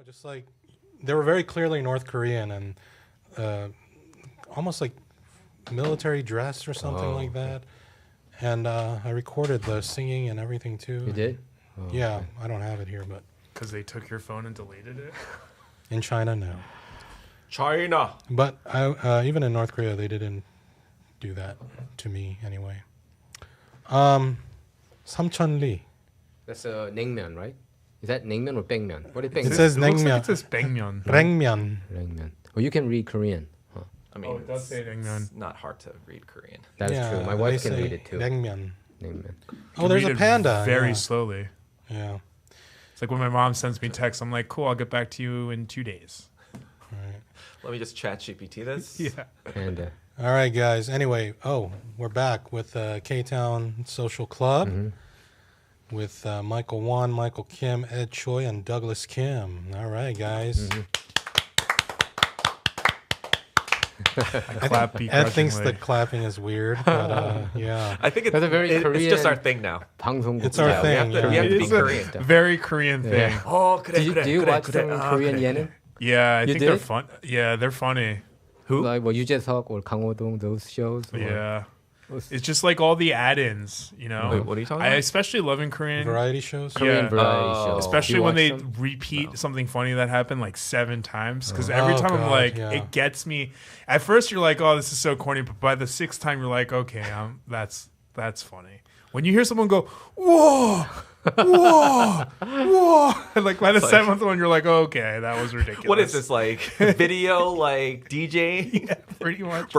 just like they were very clearly North Korean and almost like military dress or something like that. And I recorded the singing and everything too. You did? Oh, yeah, okay. I don't have it here, but because they took your phone and deleted it. In China, no. China. But even in North Korea, they didn't do that to me anyway. 삼천리. That's a 냉면, right? Is that 냉면 or 뱅면? What is 뱅면? It says 냉면. It says 뱅면. 랭면. 랭면. Well, you can read Korean. Huh? I mean, it does say 냉면. It's not hard to read Korean. That's true. My wife can read it too. 냉면. 냉면. Oh, there's a panda. Very slowly. Yeah. It's like when my mom sends me texts, I'm like, cool, I'll get back to you in 2 days. All right. Let me just chat GPT this. Yeah. Panda. All right, guys. Anyway, we're back with Ktown Social Club with Michael Won, Michael Kim, Ed Choi, and Douglas Kim. All right, guys. Ed thinks the clapping is weird, but yeah. I think That's a very Korean. It's just our thing now. It's our thing. We have to be Korean. Very Korean thing. Yeah. Oh, do you watch some Korean yenin? Yeah, I think did? they're fun. Yeah, they're funny. Who? Like 유재석 or 강호동, those shows? Or? Yeah. It's just like all the add-ins, you know. Wait, what are you talking I about? especially love in Korean variety shows. Korean variety shows. Especially when they them? repeat something funny that happened like 7 times. Because every time I'm like, yeah. it gets me. At first you're like, oh, this is so corny. But by the 6th time you're like, okay, that's funny. When you hear someone go, whoa, whoa, whoa. And like by the 7th one you're like, oh, okay, that was ridiculous. What is this, like video, like DJ? Yeah, pretty much.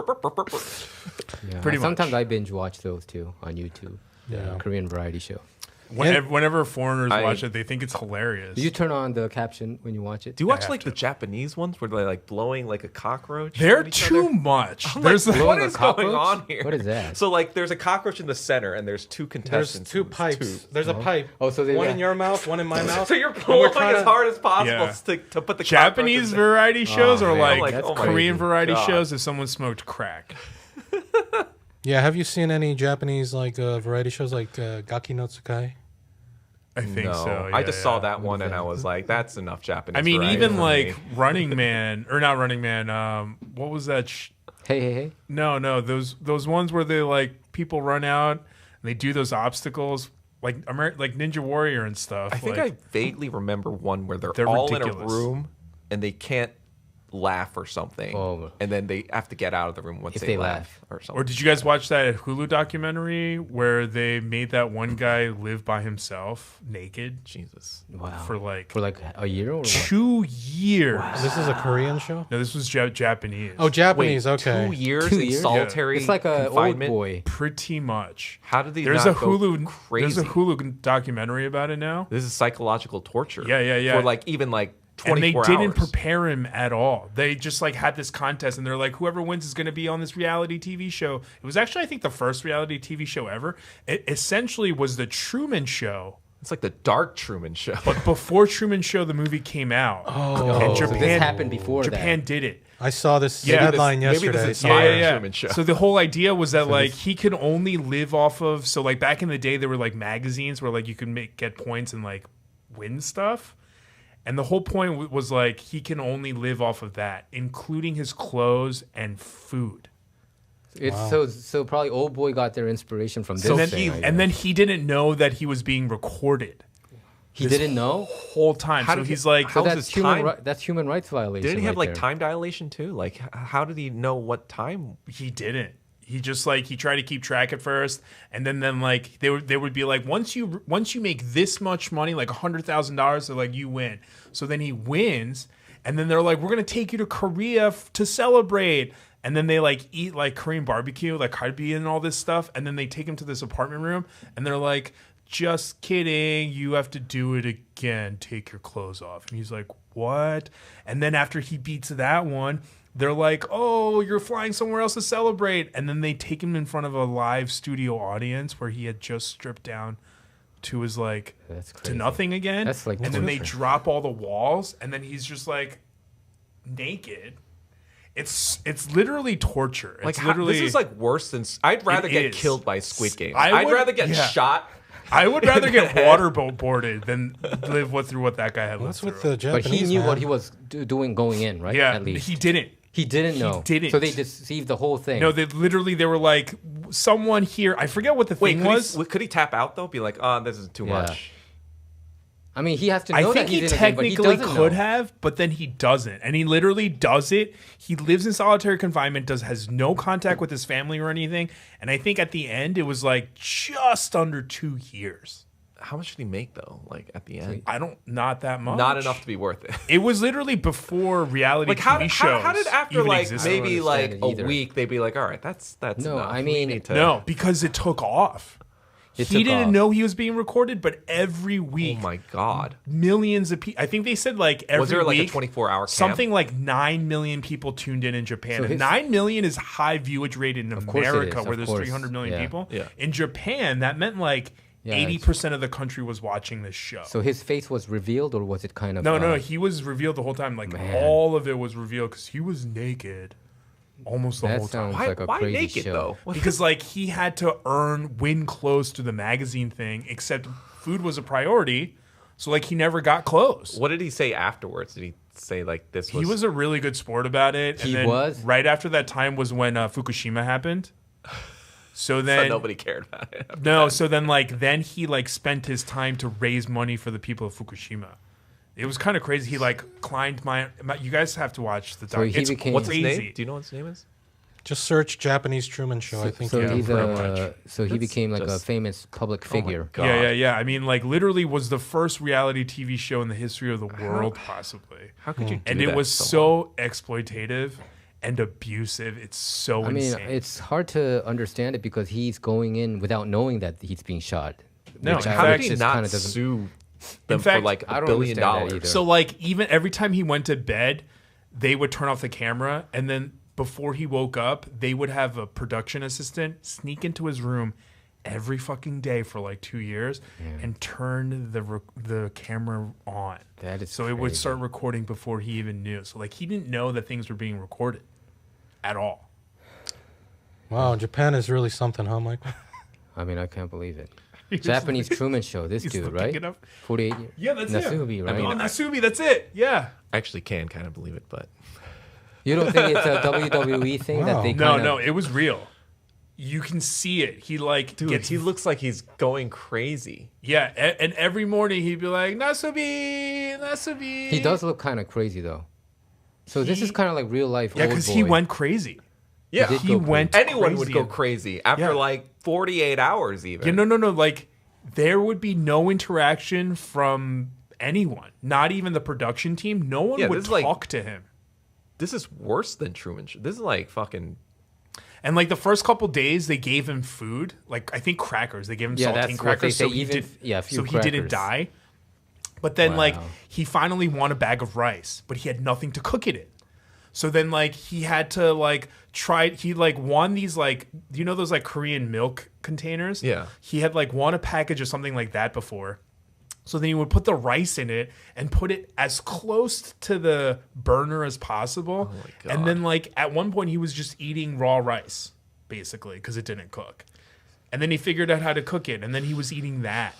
Yeah. Pretty Sometimes much. I binge watch those too on YouTube. Yeah. Korean variety show. Whenever foreigners watch it, they think it's hilarious. Do you turn on the caption when you watch it? Do you watch like the Japanese ones where they're like blowing like a cockroach? They're too much. There's There's what is going on here? What is that? So like there's a cockroach in the center and there's 2 contestants. There's 2 pipes. There's a pipe. Oh, so one in your mouth, one in my mouth. So you're pulling as hard as possible Yeah. to put the Japanese variety shows are man. like Oh my Korean variety God. shows if someone smoked crack. Yeah, have you seen any Japanese like variety shows like Gaki no Tsukai? I think so. I yeah, just saw that one and I was like, that's enough Japanese. I mean, variety even for like me. Running Man or not Running Man. What was that? Hey. No. Those ones where they like people run out and they do those obstacles like like Ninja Warrior and stuff. I think like, I vaguely remember one where they're They're all ridiculous. in a room and they can't laugh or something, and then they have to get out of the room once If they they laugh or something. Or did you guys watch that Hulu documentary where they made that one guy live by himself naked? Jesus. Wow. For like a year or what? 2 years. This is a Korean show? No, this was Japanese. Oh, Japanese. Wait, okay. 2 years 2 in years? solitary It's like a old confinement? boy. Pretty much. How did they There's not a go Hulu. crazy? There's a Hulu documentary about it now. This is psychological torture. Yeah. For like even like 24 And they hours. didn't prepare him at all. They just like had this contest, and they're like, whoever wins is going to be on this reality TV show. It was actually, I think, the first reality TV show ever. It essentially was the Truman Show. It's like the Dark Truman Show. But before Truman Show, the movie came out. Oh. And So Japan, this happened before Japan that. did it. I saw this Yeah. headline Maybe this yesterday. inspired Truman Show. So the whole idea was that like he could only live off of. So like back in the day, there were like magazines where like you could get points and like win stuff. And the whole point was like he can only live off of that, including his clothes and food. It's so probably old boy got their inspiration from this. So then thing, I and then guess. he didn't know that he was being recorded he didn't know. whole time. How So did he's he- like, how- So was that's his human. time? That's human rights violation. Didn't he have right like there. time dilation too? Like how did he know what time? he didn't. He just like he tried to keep track at first, and then like they would be like once you make this much money, like $100,000, they're like you win. So then he wins, and then they're like we're gonna take you to Korea to celebrate, and then they like eat like Korean barbecue, like kalbi and all this stuff, and then they take him to this apartment room, and they're like, just kidding, you have to do it again. Take your clothes off, and he's like what? And then after he beats that one, they're like, oh, you're flying somewhere else to celebrate. And then they take him in front of a live studio audience where he had just stripped down to his like That's to crazy. nothing again. That's like and then they torture. drop all the walls and then he's just like naked. It's literally torture. Like It's literally this is like worse than. I'd rather It get is. killed by Squid Game. I I'd would- rather get yeah. shot I would rather get waterboarded than live through what that guy had lived What's through. with the But Japanese? he knew man? what he was doing going in, right? Yeah, At least. he didn't. He didn't know. didn't. So they deceived the whole thing. No, they were like, someone here. I forget what the Wait, thing was. could he tap out though? Be like, oh, this is too Yeah. much. I mean, he has to know I that think he he's innocent, but he technically doesn't could know. have, but then he doesn't, and he literally does it. He lives in solitary confinement, has no contact with his family or anything, and I think at the end it was like just under 2 years. How much did he make though? Like at the end, Not that much. not enough to be worth it. It was literally before reality Like how TV did shows. how did after even like existed. maybe understand like it a either. week they'd be like, all right, that's No, enough. I We mean- need to- No, because it took off. It He took didn't off. know he was being recorded, but every Oh week, my god. millions of people. I think they said like every Was there like week, a 24-hour camp? something like 9 million people tuned in Japan. So And his- 9 million is high viewage rate in course it America, is, where of there's course. 300 million Yeah. people. Yeah. In Japan, that meant like Yeah, 80% of the country was watching this show. So his face was revealed, or was it kind of... No, he was revealed the whole time. Like Man. all of it was revealed because he was naked almost the That whole time. sounds Why, like a why crazy naked show. though? What- Because like he had to win clothes to the magazine thing, except food was a priority. So like he never got clothes. What did he say afterwards? Did he say like this was? He was a really good sport about it. He and then was? right after that time was when Fukushima happened. So so then nobody cared about it. no, so then then he like spent his time to raise money for the people of Fukushima. It was kind of crazy. He like climbed my you guys have to watch the So doc. he It's became- What's his crazy. name? Do you know what his name is? Just search Japanese Truman Show. I think. So you he's pretty so he became like a just- famous public figure. God. Yeah. I mean, like literally was the first reality TV show in the history of the world, possibly. How could you do And that? it was long? so exploitative and abusive. It's so I mean, insane. it's hard to understand it because he's going in without knowing that he's being shot. No, which in I- fact- How which did he just not kinda doesn't- sue them fact, for like I $1 don't billion? understand that either. So like even every time he went to bed, they would turn off the camera, and then before he woke up, they would have a production assistant sneak into his room every fucking day for like 2 years and turn the camera on. That is so it would crazy. start recording before he even knew. So like he didn't know that things were being recorded at all. Wow, Japan is really something, huh, Michael? I mean, I can't believe it. He just- Japanese Truman Show. This he's dude, looking right? it up. 48 years. Yeah, that's Nasubi, it. right? Oh, Nasumi, that's it. Yeah. I actually can kind of believe it, but You don't think it's a WWE thing Wow. that they No, kind no, it was real. You can see it. He like dude, gets he looks like he's going crazy. yeah, and every morning he'd be like Nasubi, Nasubi. He does look kind of crazy though. So this is kind of like real life. Yeah, old because he boy. went crazy. Yeah, did He go went. anyone would crazy. go crazy after Yeah. like 48 hours even. Yeah, no. Like there would be no interaction from anyone, not even the production team. No one Yeah, would this is like- talk to him. This is worse than Truman Show. This is like fucking. And like the first couple days, they gave him food, like I think crackers. They gave him Yeah, saltine that's what crackers, they so say, he even- did. yeah, a few so he didn't crackers. die. But then like Wow. he finally won a bag of rice, but he had nothing to cook it in. So then like he had to like try. He like won these like those like Korean milk containers. Yeah. He had like won a package of something like that before. So then he would put the rice in it and put it as close to the burner as possible. Oh my God. And then like at one point he was just eating raw rice basically because it didn't cook. And then he figured out how to cook it and then he was eating that.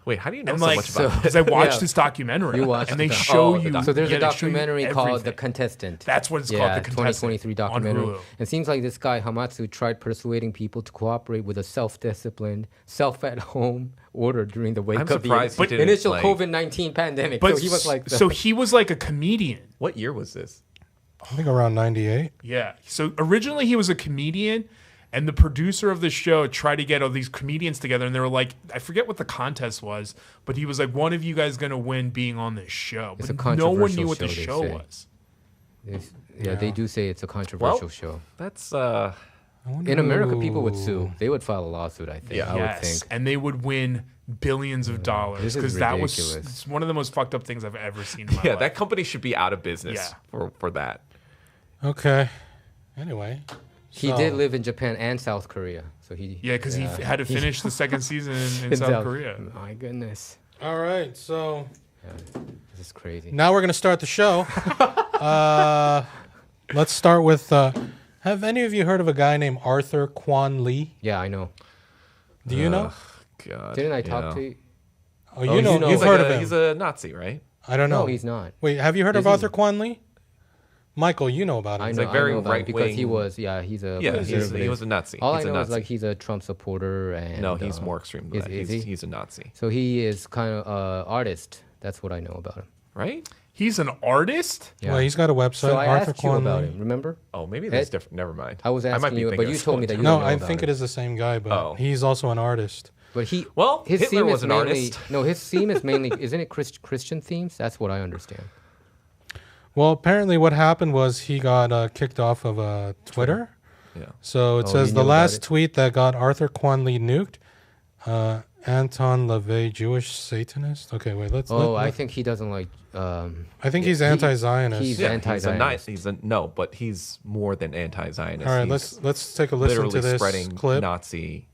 Wait, how do you know And so like much about? because I watched Yeah. this documentary You watched and they the doc- show Oh, the you. doc- So there's yeah, a they show you documentary called The everything. Contestant. That's what it's yeah, called, The Contestant, 2023 on documentary. Hulu. It seems like this guy Hamatsu tried persuading people to cooperate with a self-disciplined, self-at-home order during the wake I'm of the surprised he didn't, initial like- COVID-19 pandemic. But so he was like, the, so he was like a comedian. What year was this? I think around 98. Yeah. So originally he was a comedian, and the producer of the show tried to get all these comedians together, and they were like, I forget what the contest was, but he was like, one of you guys going to win being on this show. It's But a no one controversial knew what the show, they show say. was. yeah, they do say it's a controversial Well, show. That's I wonder In America, people would who- sue. They would file a lawsuit, I think. Yeah. I would Yes. think. And they would win billions of dollars This is because that was ridiculous. it's one of the most fucked up things I've ever seen in my yeah. life. That company should be out of business Yeah. for that. Okay. Anyway. He so- did live in Japan and South Korea. So he Yeah, because he had to finish the second season in South Korea. My goodness. All right. So This is crazy. now we're going to start the show. Let's start with. Have any of you heard of a guy named Arthur Kwon Lee? Yeah, I know. Do you know? God. Didn't I talk to you? Oh, you know, know you've He's heard like of him. He's a Nazi, right? I don't know. No, he's not. Wait, have you heard Is of he? Arthur Quan Lee? Michael, you know about him. I know, like very I know about him because he right-wing- was, he's a Yeah, he conservative. was a Nazi. All He's I a know is Nazi. like he's a Trump supporter, and No, he's more extreme than that. is he? He's a Nazi, So he is kind of artist. That's what I know about him. right? He's an artist? Yeah. Well, he's got a website, so I Arthur asked you Quan about Lee. him. Remember? Oh, maybe that's Ed? different. Never mind. I was might asking be you, thinking but you of told me that you No, don't know I about think him. it is the same guy, but Oh. he's also an artist. But he, Well, his Hitler theme was is an mainly, artist. No, his theme is mainly, isn't it Christian themes? That's what I understand. Well, apparently what happened was he got kicked off of Twitter. Yeah. So it Oh, says you the knew about last it? tweet that got Arthur Quan Lee nuked, Anton LaVey, Jewish Satanist. Okay, wait, let's. Oh, let- I think he doesn't like. I think he's anti-Zionist. he's Yeah, anti-Zionist. no, but he's more than anti-Zionist. All right, He's let's take a listen literally to this spreading clip. Nazi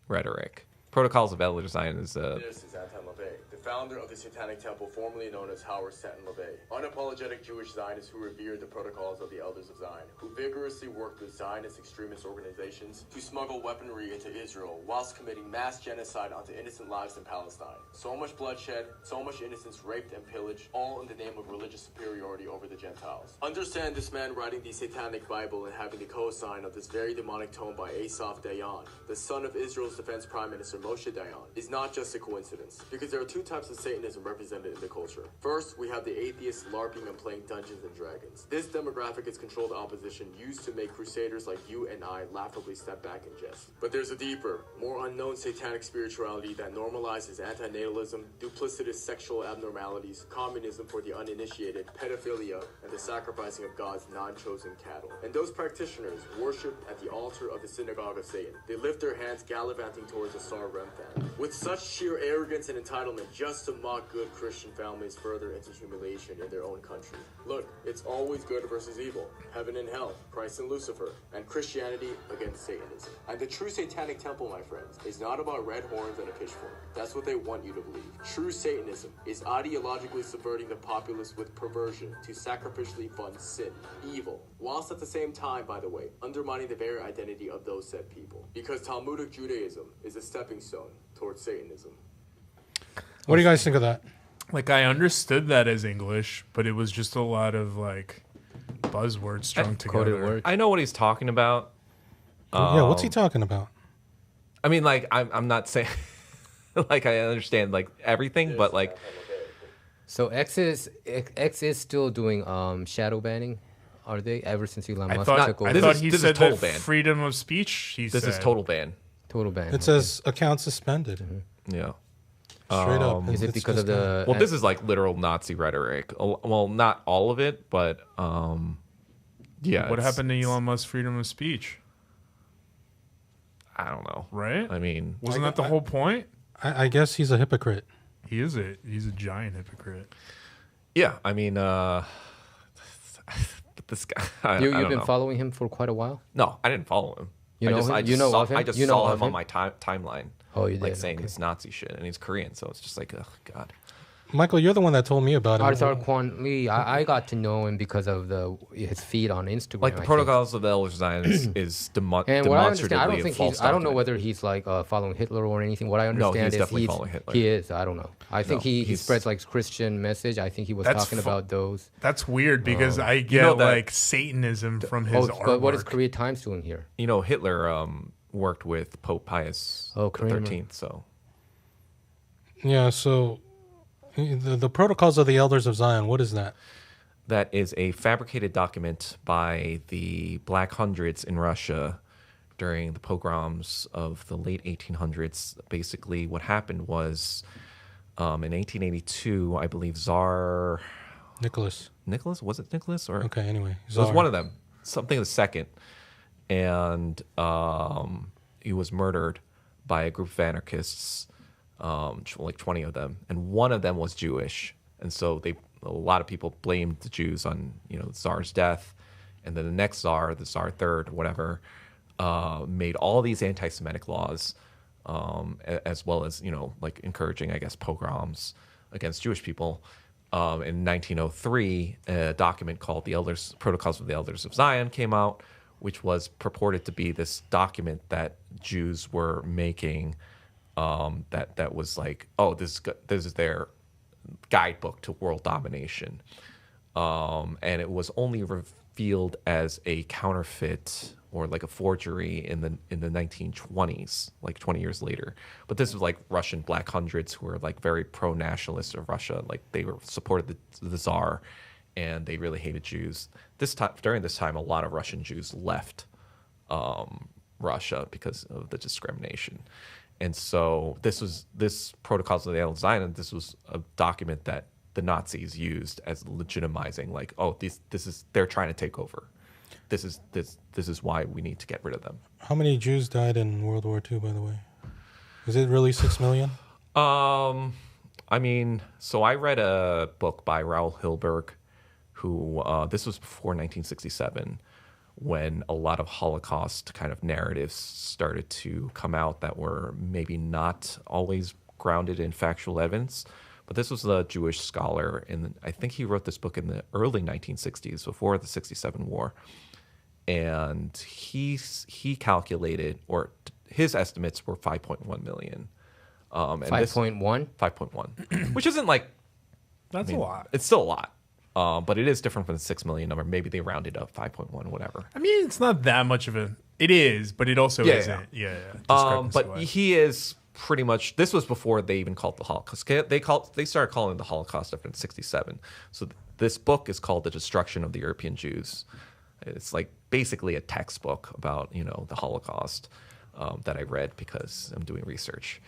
rhetoric. Protocols of Elder Zion is This is Anton LaVey, the founder of the Satanic Temple, formerly known as Howard Stanton LaVey, unapologetic Jewish Zionists who revered the protocols of the Elders of Zion, who vigorously worked with Zionist extremist organizations to smuggle weaponry into Israel whilst committing mass genocide onto innocent lives in Palestine. So much bloodshed, so much innocence raped and pillaged, all in the name of religious superiority over the Gentiles. Understand this man writing the Satanic Bible and having the cosign of this very demonic tome by Asaph Dayan, the son of Israel's defense prime minister Moshe Dayan, is not just a coincidence, because there are two types of Satanism represented in the culture. First, we have the atheists LARPing and playing Dungeons and Dragons. This demographic is controlled opposition used to make crusaders like you and I laughably step back and jest. But there's a deeper, more unknown satanic spirituality that normalizes antinatalism, duplicitous sexual abnormalities, communism for the uninitiated, pedophilia, and the sacrificing of God's non-chosen cattle. And those practitioners worship at the altar of the synagogue of Satan. They lift their hands gallivanting towards a Sar Remphan. With such sheer arrogance and entitlement just to mock good Christian families further into humiliation in their own country. Look, it's always good versus evil, heaven and hell, Christ and Lucifer, and Christianity against Satanism. And the true satanic temple, my friends, is not about red horns and a pitchfork. That's what they want you to believe. True Satanism is ideologically subverting the populace with perversion to sacrificially fund sin, evil, whilst at the same time, by the way, undermining the very identity of those said people. Because Talmudic Judaism is a stepping stone towards Satanism. What do you guys think of that? Like, I understood that as English, but it was just a lot of, like, buzzwords strung Coded together. words. I know what he's talking about. Yeah, what's he talking about? I mean, like, I'm not saying, like, I understand, like, everything, but, like, So X is still doing shadow banning. Are they ever since Elon I Musk thought, took over? I This thought is- he this is said total that ban. freedom of speech, he this said. is total ban. Total ban. It says account suspended. Yeah. Straight up. Is it It's because just of the? Well, this is like literal Nazi rhetoric. Well, not all of it, but yeah. What it's- happened to Elon Musk's freedom of speech, I don't know. right? I mean, Wasn't that the whole point? I guess he's a hypocrite. He's a giant hypocrite. yeah. I mean, this guy. I You've don't been know. following him for quite a while. No, I didn't follow him. You know him? I You just know saw, of him? I just You know saw of him on him? my timeline. Oh, you Like did? saying Okay. this Nazi shit, and he's Korean, so it's just like, oh god. Michael, you're the one that told me about him. Arthur Quan Lee, I got to know him because of his feed on Instagram. Like the I think. protocols of the Elder Zion is And what I understand, I don't demonstratively a think false he's. I don't know document. whether he's like following Hitler or anything. What I No, understand he's is definitely following Hitler. He is. I don't know. I think No, he he's- spreads like Christian message. I think he was That's talking fu- about those. That's weird because I get You know that- like Satanism from his Oh, artwork. but what is Korea Times doing here? You know, Hitler worked with Pope Pius Oh, the Korean. 13th, so Yeah, so the protocols of the elders of Zion, what is that? that is a fabricated document by the Black Hundreds in Russia during the pogroms of the late 1800s. Basically, what happened was in 1882, I believe Tsar Nicholas. Nicholas, was it Nicholas or Okay, anyway. it was Tsar. one of them, something the second, and he was murdered by a group of anarchists, like 20 of them, and one of them was Jewish, and so a lot of people blamed the Jews on the Tsar's death, and then the next Tsar, the Tsar third, whatever, made all these anti-Semitic laws, as well as like encouraging, I guess, pogroms against Jewish people. In 1903, a document called the Protocols of the Elders of Zion came out, which was purported to be this document that Jews were making that was like, oh, this is their guidebook to world domination, and it was only revealed as a counterfeit or like a forgery in the 1920s, like 20 years later. But this was like Russian Black Hundreds who were like very pro-nationalist of Russia, like they were supported the Tsar, and they really hated Jews. During this time, a lot of Russian Jews left Russia because of the discrimination. And so this Protocols of the Elders of Zion, this was a document that the Nazis used as legitimizing, like, oh, they're trying to take over. This is why we need to get rid of them. How many Jews died in World War II, by the way? Is it really 6 million? I mean, so I read a book by Raoul Hilberg, who this was before 1967, when a lot of Holocaust kind of narratives started to come out that were maybe not always grounded in factual evidence. But this was a Jewish scholar, and I think he wrote this book in the early 1960s, before the 67 war. And he calculated, or his estimates were 5.1 million. 5.1? 5.1, which isn't like... That's a lot. It's still a lot. But it is different from the 6 million number. Maybe they rounded up 5.1, whatever. I mean, it's not that much of a... It is, but it also isn't. Yeah. But Discrepancy-wise. he is pretty much... This was before they even called the Holocaust. They started calling it the Holocaust after 1967. So this book is called The Destruction of the European Jews. It's like basically a textbook about, the Holocaust that I read because I'm doing research.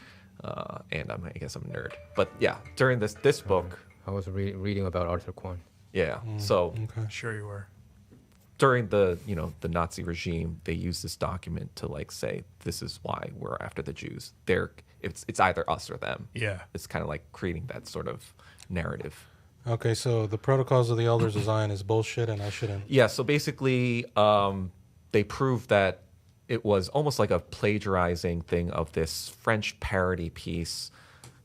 And I guess I'm a nerd. But yeah, during this book... I was reading about Arthur Kwon. Yeah. So Sure you were. during the Nazi regime, they used this document to like say this is why we're after the Jews. It's either us or them. Yeah. It's kind of like creating that sort of narrative. Okay, so the Protocols of the Elders of Zion is bullshit, and I shouldn't. Yeah. So basically, they proved that it was almost like a plagiarizing thing of this French parody piece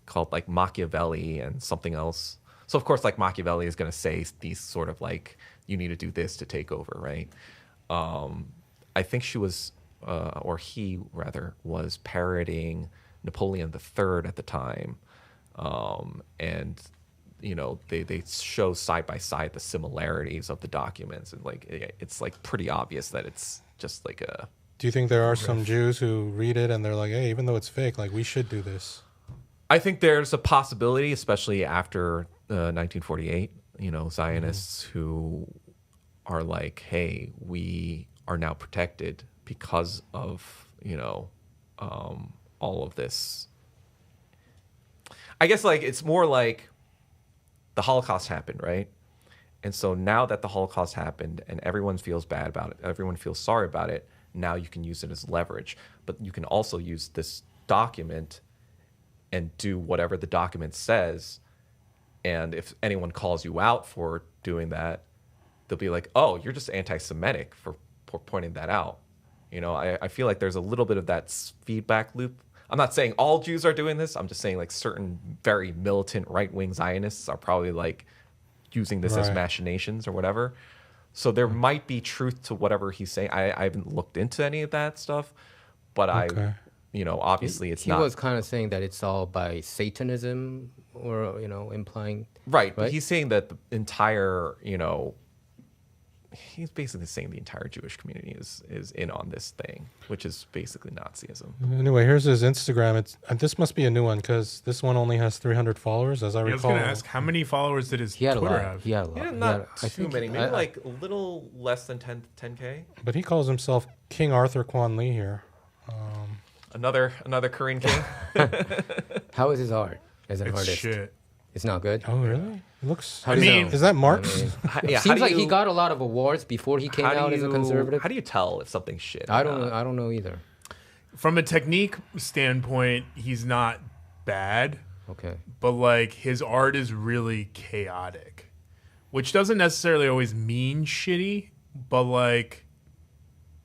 called like Machiavelli and something else. So, of course, like Machiavelli is going to say these sort of like, you need to do this to take over, right? I think she was, or he rather, was parodying Napoleon III at the time. And, they show side by side the similarities of the documents. And like, it's like pretty obvious that it's just like a... Do you think there are some Jews who read it and they're like, hey, even though it's fake, like we should do this? I think there's a possibility, especially after 1948, Zionists who are like, hey, we are now protected because of, all of this. I guess like it's more like the Holocaust happened, right? And so now that the Holocaust happened and everyone feels bad about it, everyone feels sorry about it, now you can use it as leverage. But you can also use this document and do whatever the document says. And if anyone calls you out for doing that, they'll be like, oh, you're just anti-Semitic for pointing that out. I feel like there's a little bit of that feedback loop. I'm not saying all Jews are doing this. I'm just saying like certain very militant right-wing Zionists are probably like using this as machinations or whatever. So there might be truth to whatever he's saying. I haven't looked into any of that stuff, but obviously it's not. He was kind of saying that it's all by Satanism or, implying. Right. But he's saying that the entire, he's basically saying the entire Jewish community is in on this thing, which is basically Nazism. Anyway, here's his Instagram. This must be a new one because this one only has 300 followers, as I recall. I was going to ask, how many followers did his Twitter have? He had a lot. Yeah, not too many. Maybe like a little less than 10K. But he calls himself King Arthur Kwon Lee here. Another Korean king. How is his art as an It's artist? shit. It's not good. Oh, really? It looks. How do you know? Is that Marx? Yeah, Seems like he got a lot of awards before he came out as a conservative. How do you tell if something's shit? I don't know either. From a technique standpoint, he's not bad, Okay. but like his art is really chaotic, which doesn't necessarily always mean shitty, but like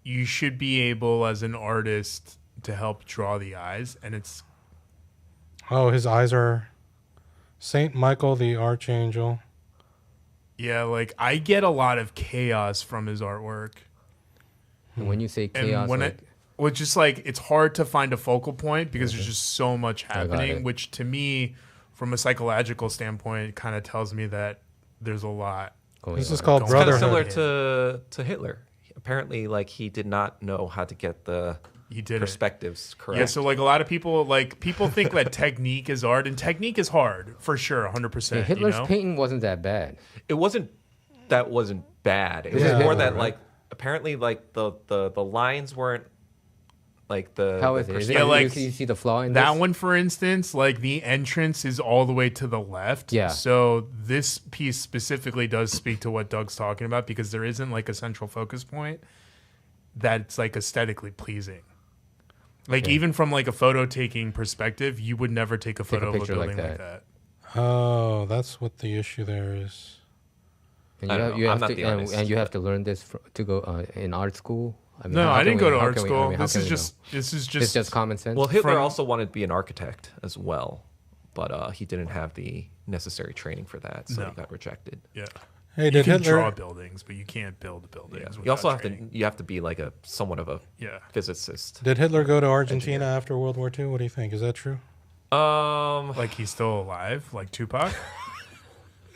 you should be able as an artist to help draw the eyes, and it's Oh, his eyes are Saint Michael the Archangel. yeah, like I get a lot of chaos from his artwork. And when you say chaos, when like, Well, just like it's hard to find a focal point because there's just so much got happening, it. which to me, from a psychological standpoint, kind of tells me that there's a lot. This is called It's Kind of brotherhood. similar to Hitler. Apparently, like he did not know how to get the He did it. perspectives correct. Yeah, so like a lot of people, think that technique is art, and technique is hard for sure, 100%. Yeah, Hitler's you know? painting wasn't that bad. it wasn't bad. It was Yeah. more that Hitler, right? like apparently like the lines weren't like the How the is it? Is perspective- it Yeah, like, you see the flaw in That this? one, for instance, like the entrance is all the way to the left. Yeah. So this piece specifically does speak to what Doug's talking about because there isn't like a central focus point that's like aesthetically pleasing. Like even from like a photo taking perspective, you would never take a photo of a picture like building like that. that. Oh, that's what the issue there is. And I don't know. I'm have not to, the artist, and you have but- to learn this to go in art school. I mean, No, how I can didn't we- go to how art can we- school. I mean, how This can is we know? just It's just common sense. Well, Hitler from- also wanted to be an architect as well, but he didn't have the necessary training for that, so No. he got rejected. yeah. Hey, You did can Hitler? draw buildings, but you can't build buildings. You also without have training. to be like a somewhat of a Yeah. physicist. Did Hitler go to Argentina after World War II? What do you think? Is that true? Like he's still alive, like Tupac.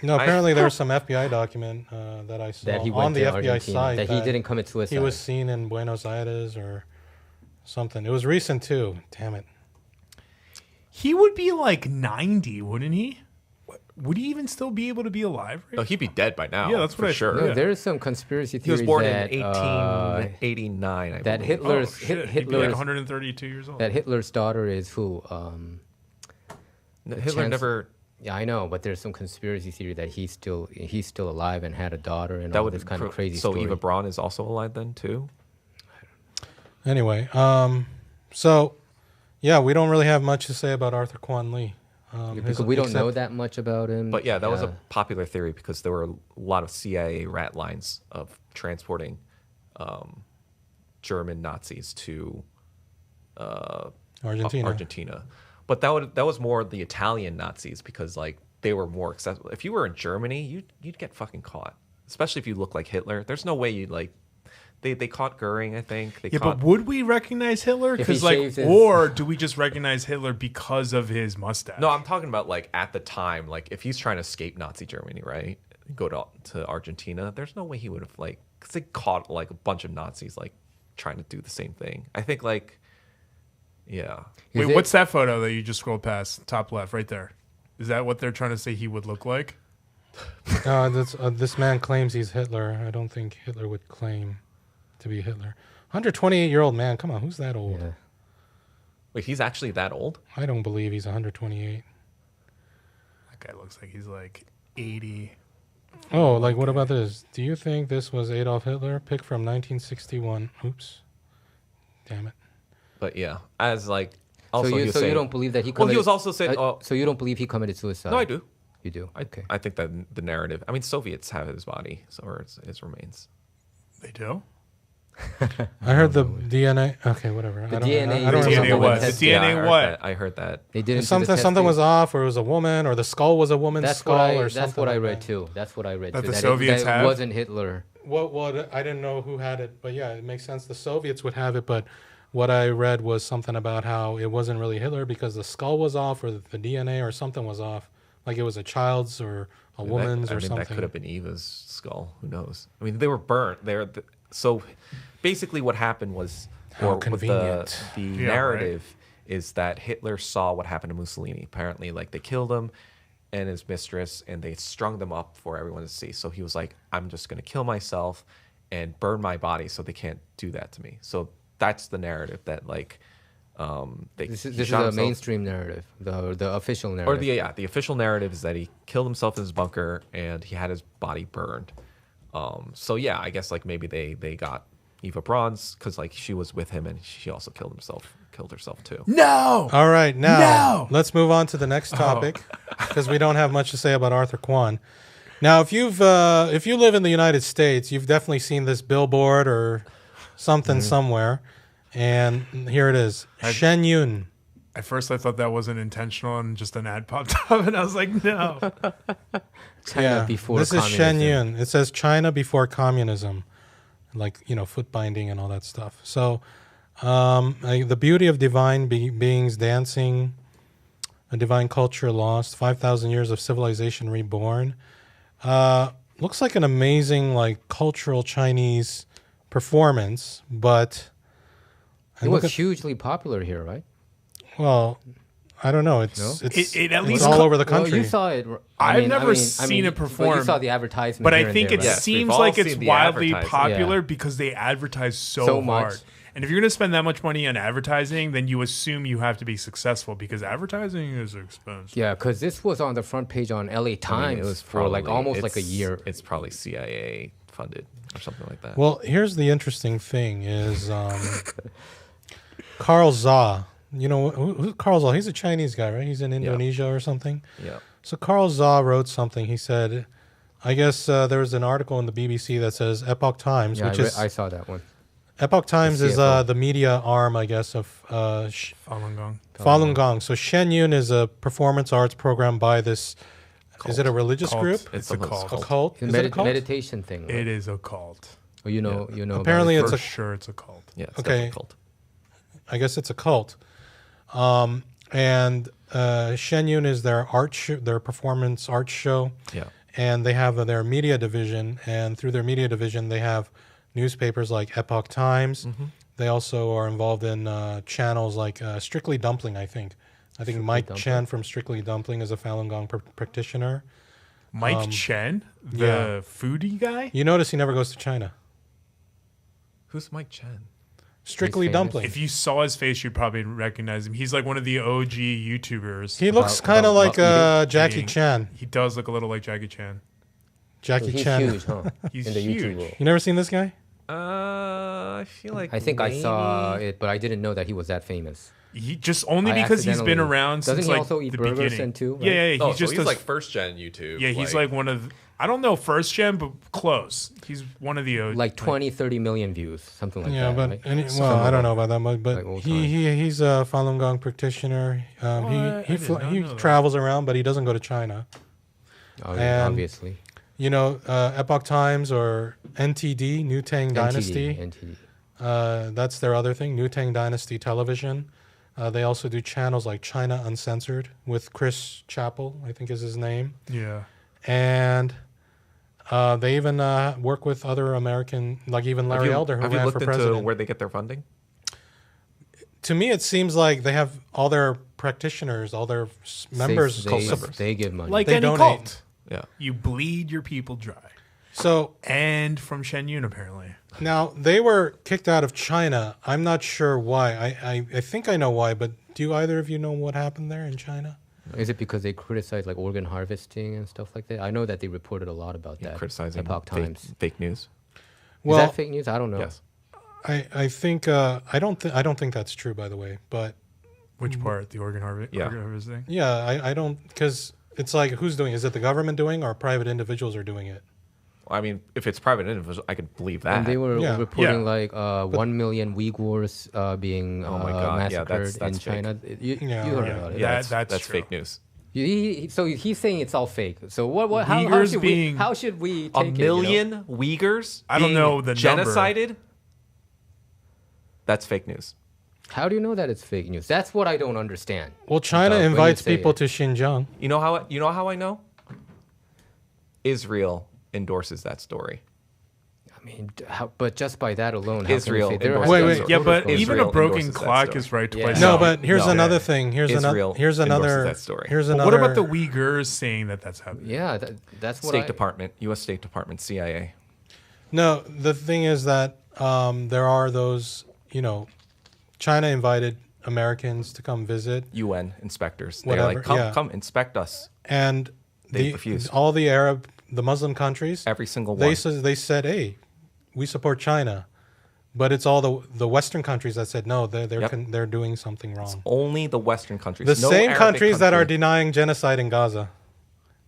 No, apparently there was some FBI document that I saw that he on went the to FBI Argentina, site that he didn't commit suicide. He was seen in Buenos Aires or something. It was recent too. Damn it. He would be like 90, wouldn't he? Would he even still be able to be alive? Right? No, he'd be dead by now. Yeah, that's for what I- sure. No, Yeah. there is some conspiracy He was theories born that in 1889. I that believe. Hitler's He'd be like Hitler's 132 years old. that Hitler's daughter is who? Hitler chance- never. Yeah, I know, but there's some conspiracy theory that he's still alive and had a daughter and That all would this kind of pro- crazy So story. Eva Braun is also alive then too. Anyway, so yeah, we don't really have much to say about Arthur Quan Lee. because we don't know except- that much about him. But yeah, that was a popular theory because there were a lot of CIA rat lines of transporting German Nazis to Argentina. Argentina. But that was more the Italian Nazis because like they were more accessible. If you were in Germany, you'd get fucking caught, especially if you look like Hitler. There's no way you'd like. They caught Goering, I think. They Yeah, caught, but would we recognize Hitler? If he Because like, shaves his- or do we just recognize Hitler because of his mustache? No, I'm talking about like at the time, like if he's trying to escape Nazi Germany, right? Go to Argentina. There's no way he would have like because they caught like a bunch of Nazis like trying to do the same thing. I think like, yeah, Wait, Is it- what's that photo that you just scrolled past? Top left, right there. Is that what they're trying to say he would look like? This man claims he's Hitler. I don't think Hitler would claim to be Hitler. 128-year-old man. Come on, who's that old? Yeah. wait, he's actually that old? I don't believe he's 128. That guy looks like he's like 80. Oh, like what about this? Do you think this was Adolf Hitler? Pick from 1961. Oops. Damn it. But yeah, as like also So he you was so you saying- don't believe that he Well, committed? he was also saying, so you don't believe he committed suicide? no, I do. You do. Okay. I think that the narrative. I mean, Soviets have his body, so or his remains. They do? I heard the DNA. Okay, whatever. The I don't, DNA I don't is DNA remember what? what. The test- DNA Yeah, I heard what? that. I heard that. They didn't. Something was off, or it was a woman, or the skull was a woman's That's skull, what I. or That's something. what I like read that. too. That's what I read That too. the That Soviets it have? wasn't Hitler. Well, I didn't know who had it, but yeah, it makes sense. The Soviets would have it, but what I read was something about how it wasn't really Hitler because the skull was off, or the DNA or something was off, like it was a child's or a woman's or something. That could have been Eva's skull. Who knows? I mean, they were burnt. So basically, what happened was, How with the convenient. Yeah, narrative is that Hitler saw what happened to Mussolini. Apparently, like they killed him and his mistress, and they strung them up for everyone to see. So he was like, "I'm just going to kill myself and burn my body, so they can't do that to me." So that's the narrative that like. This he is shot a himself. mainstream narrative, the official narrative. Or the official narrative is that he killed himself in his bunker and he had his body burned. So yeah, I guess like maybe they got Eva Braun's because like she was with him and she also killed herself too. No! All right, now No! let's move on to the next topic because we don't have much to say about Arthur Quan. Now, if you live in the United States, you've definitely seen this billboard or something somewhere, and here it is: Shen Yun. At first, I thought that wasn't intentional and just an ad popped up, and I was like, no. China before this is Shen communism. Yun. It says China before communism, like foot binding and all that stuff. So The beauty of divine beings dancing, a divine culture lost, 5,000 years of civilization reborn. Looks like an amazing like cultural Chinese performance, but It was hugely popular here, right? well, I don't know. It's No? it's, It at it's least all co- over the Well, country. you saw it. I've never seen it but perform, you saw the advertisement. but here I and think there, it right? Yes, seems we've all like it's seen the wildly advertising. popular Yeah. because they advertise so So much. hard. And if you're going to spend that much money on advertising, then you assume you have to be successful because advertising is expensive. Yeah, because this was on the front page on LA Times it was for like probably- almost like a it's- year. It's probably CIA funded or something like that. Well, here's the interesting thing: is Carl Za. You know who's Carl Za? He's a Chinese guy, right? He's in Indonesia or something. yeah. So Carl Za wrote something. He said, I guess there was an article in the BBC that says Epoch Times, Yeah, which is I saw that one. Epoch Times is CFO. the media arm, I guess, of Falun Gong. Falun Gong. So Shen Yun is a performance arts program by this. Is it a religious Cult. group? It's a a cult. A cult? The Is it a cult? meditation thing. Right? It is a cult. Oh, you know about Apparently it. it's For a- sure it's a cult. Yeah. It's Okay. definitely a cult. I guess it's a cult. And Shen Yun is their their performance art show. Yeah. And they have their media division, and through their media division, they have newspapers like Epoch Times. They also are involved in channels like Strictly Dumpling, I think. I think Mike Dumpling. Chen from Strictly Dumpling is a Falun Gong practitioner. Mike Chen, the yeah. foodie guy? You notice he never goes to China. Who's Mike Chen? Strictly He's famous. Dumpling. If you saw his face, you'd probably recognize him. He's like one of the OG YouTubers. He looks About- kind of about like Jackie eating. Chan. He does look a little like Jackie Chan. Jackie He's Chan. huge, huh? He's in the huge. YouTube world. You never seen this guy? I feel like I think I saw maybe- it, but I didn't know that he was that famous. He just only I because he's been accidentally- around Doesn't since he like also eat the burgers beginning. and too, right? Yeah, yeah, Oh, he so just he's does, like first gen YouTube. yeah, he's like one of I don't know first gen, but close. He's one of the OG. Like 20, 30 million views, something like Yeah, that. but right? well, I don't know about that much, Like but old he's a Falun Gong practitioner. What? I He did not he know that. travels around, but he doesn't go to China. and- Obviously. You know, Epoch Times or NTD, New Tang Dynasty. NTD. That's their other thing, New Tang Dynasty Television. They also do channels like China Uncensored with Chris Chappell, I think is his name. Yeah. And they even work with other American, like even Larry Elder, who have you ran looked for into president. where they get their funding? To me, it seems like they have all their practitioners, all their members. They give money. Like They any donate. cult, Yeah. you bleed your people dry. So And from Shen Yun, apparently. now they were kicked out of China. I'm not sure why. I think I know why, but do either of you know what happened there in China? Is it because they criticize like organ harvesting and stuff like that? I know that they reported a lot about that. Criticizing Epoch Times. fake news. Well, Is that fake news? I don't know. Yes. I think I don't think that's true, by the way. But Which part? The organ Yeah. harvesting? yeah, I don't, because it's like, who's doing it? Is it the government doing, or private individuals are doing it? I mean, if it's private individuals, I could believe that. And they were Yeah. reporting Yeah. like 1 million Uyghurs being Oh my God, yeah, massacred that's in China. You Yeah, heard yeah. about it. Yeah. that's that's true. fake news. So he's saying it's all fake. So what? How Uyghurs should being- how should we take A it, you know? million Uyghurs I don't being know the number. genocided? That's fake news. How do you know that it's fake news? That's what I don't understand. Well, China when you invites say people it. to Xinjiang. You know how I know? Israel endorses that story. I mean, but just by that alone, how Israel can you say there endorses Wait, has wait. to be Yeah, a but protocol? even Israel a broken endorses that clock story. is right Yeah. twice. No, out. but here's No. another thing. Here's Israel here's endorses another. that story. Here's But another. what about the Uyghurs saying that that's happening? Yeah, that's what State Department, U.S. State Department, CIA. No, the thing is that there are those. You know, China invited Americans to come visit, UN inspectors. They're Whatever, like, come, yeah. come, inspect us. and They refused. all the Muslim countries. Every single one. They said, hey, we support China, but it's all the Western countries that said no. They're doing something wrong. Only the Western countries. The No same Arabic countries that are country. denying genocide in Gaza,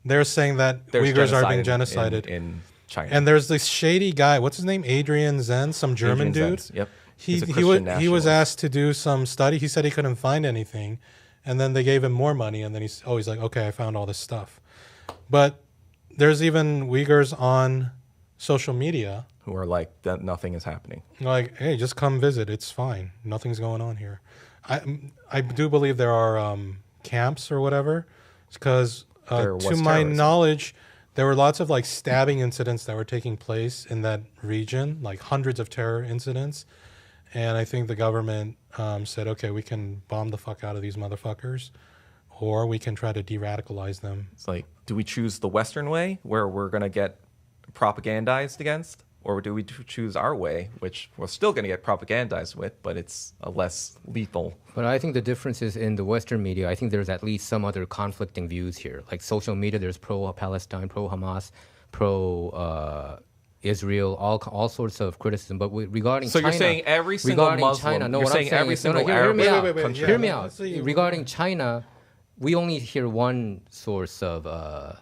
they're saying that There's Uyghurs are being genocide genocided. in China. And there's this shady guy. What's his name? Adrian Zen, some German Adrian dude. Zenz, Yep. He He's a he Christian was he was nationalist. asked to do some study. He said he couldn't find anything, and then they gave him more money. And then he's like, okay, I found all this stuff. But there's even Uyghurs on social media who are like that nothing is happening. Like, hey, just come visit. It's fine. Nothing's going on here. I do believe there are camps or whatever, because to my knowledge, there were lots of like stabbing incidents that were taking place in that region, like hundreds of terror incidents. And I think the government said, okay, we can bomb the fuck out of these motherfuckers, or we can try to de-radicalize them. It's like, do we choose the Western way, where we're going to get propagandized against? Or do we choose our way, which we're still going to get propagandized with, but it's a less lethal? But I think the difference is in the Western media. I think there's at least some other conflicting views here. Like social media, there's pro-Palestine, pro-Hamas, pro-Israel, all sorts of criticism. But regarding so China... you're saying every single Muslim... China, no, you're what saying I'm every saying, single Arab country... Hear me out. Regarding China, we only hear one source of... that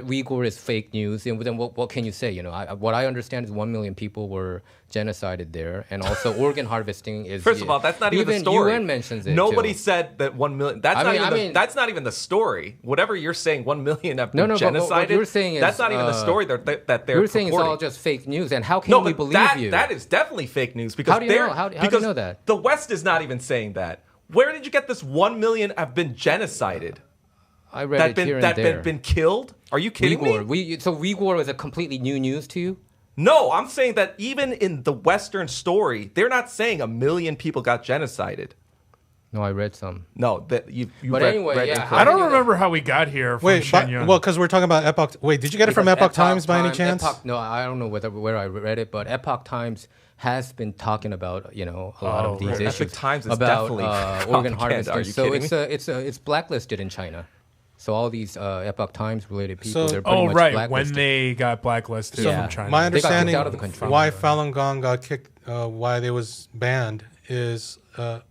Uyghur is fake news. And then what can you say? What I understand is 1 million people were genocided there, and also organ harvesting is. First of all, that's not even the story. UN mentions it. Nobody too. said that 1 million. That's not even the story. Whatever you're saying, 1 million have been genocided. But what you're saying is, that's not even the story that they're. You're saying it's all just fake news, and how can we believe you? That is definitely fake news because how do you know? How do you know that? The West is not even saying that. Where did you get this 1 million have been genocided? I read it here and there. That been killed? Are you kidding me? So Uyghur is a completely new news to you? No, I'm saying that even in the Western story, they're not saying 1 million people got genocided. No, I read some. No, that you. But anyway, yeah. I don't remember how we got here. From Shen Yun. Well, because we're talking about Epoch. Wait, did you get it from Epoch Times by any chance? No, I don't know where I read it, but Epoch Times has been talking about a lot of these issues. Epoch Times is about definitely organ harvesting. Are you kidding me? It's blacklisted in China. So all these Epoch Times related people, they're pretty much blacklisted. When they got blacklisted from China. My understanding out of the country. Why Falun Gong got kicked, why they was banned is, I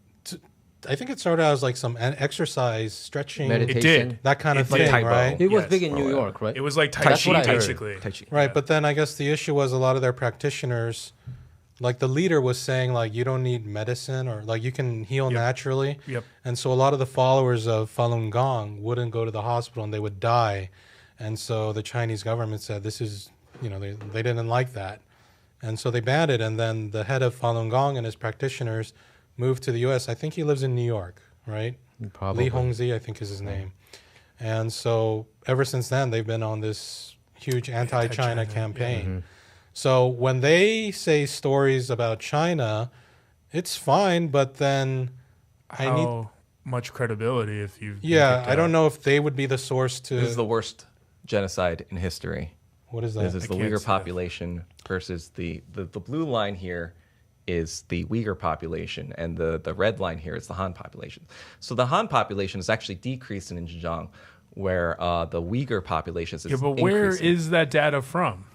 think it started out as like some exercise, stretching, meditation. It did. that kind of thing, right? It was big in New York, right? It was like Tai Chi, basically. Right, but then I guess the issue was a lot of their practitioners, like the leader was saying like you don't need medicine or like you can heal naturally. Yep. And so a lot of the followers of Falun Gong wouldn't go to the hospital and they would die. And so the Chinese government said this is, they didn't like that. And so they banned it. And then the head of Falun Gong and his practitioners moved to the U.S. I think he lives in New York, right? Probably. Li Hongzhi, I think is his name. And so ever since then, they've been on this huge anti-China campaign. Mm-hmm. So when they say stories about China, it's fine, but then How much credibility if you... I don't know if they would be the source to... This is the worst genocide in history. What is that? This is the Uyghur population versus the blue line here is the Uyghur population, and the red line here is the Han population. So the Han population is actually decreased in Xinjiang, where the Uyghur population is increasing. Where is that data from?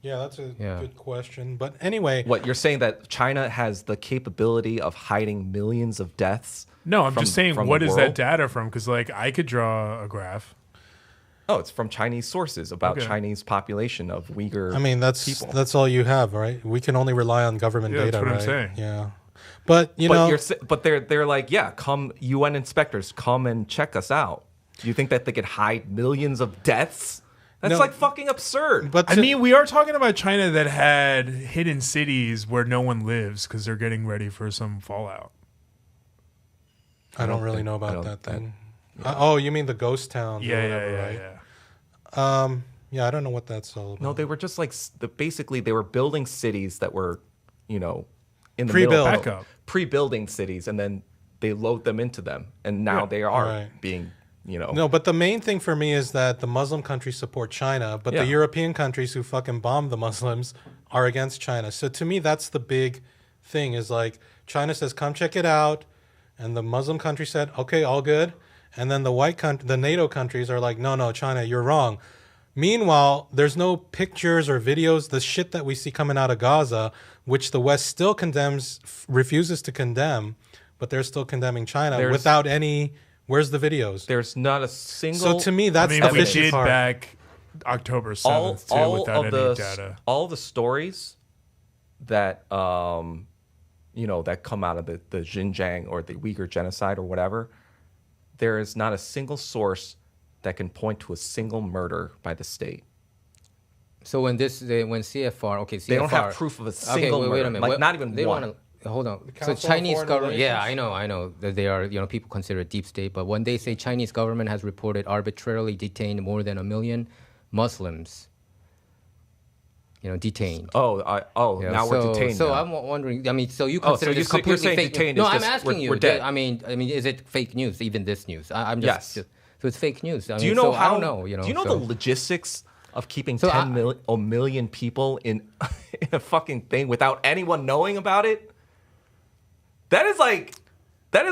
Yeah, that's a good question. But anyway... What, you're saying that China has the capability of hiding millions of deaths? No, I'm just saying, what is that data from? Because, I could draw a graph. Oh, it's from Chinese sources about Chinese population of Uyghur people. That's all you have, right? We can only rely on government data, that's what right? I'm saying. Yeah. But, But they're like, come, UN inspectors, come and check us out. Do you think that they could hide millions of deaths? That's fucking absurd. But we are talking about China that had hidden cities where no one lives because they're getting ready for some fallout. I don't really know about that then. Oh, you mean the ghost towns? Yeah. I don't know what that's all about. No, they were just like basically they were building cities that were, in the pre-built, pre-building cities, and then they load them into them, and now they are being. No, but the main thing for me is that the Muslim countries support China, but the European countries who fucking bomb the Muslims are against China. So to me, that's the big thing is like China says, come check it out. And the Muslim country said, okay, all good. And then the NATO countries are like, no, China, you're wrong. Meanwhile, there's no pictures or videos, the shit that we see coming out of Gaza, which the West still refuses to condemn, but they're still condemning China without any... Where's the videos? There's not a single... So to me, that's the fishy part. We did back October 7th, too, without any data. All the stories that, that come out of the Xinjiang or the Uyghur genocide or whatever, there is not a single source that can point to a single murder by the state. So when CFR, okay, CFR, They don't have proof of a single wait a murder. minute. Like, not even they one. Wanna, hold on. So Council of Chinese Foreign government, yeah, Relations? I know that they are, people consider it deep state, but when they say Chinese government has reported arbitrarily detained more than 1 million Muslims, detained. Yeah, now we're detained. So now. I'm wondering. I mean, so you consider this you're completely saying fake news? detained No, is I'm just asking you. we're dead. I mean, is it fake news? Even this news? I'm just. Yes. So it's fake news. Do you know I how? don't know. Do you know the logistics of keeping So 1 million people in a fucking thing without anyone knowing about it? That is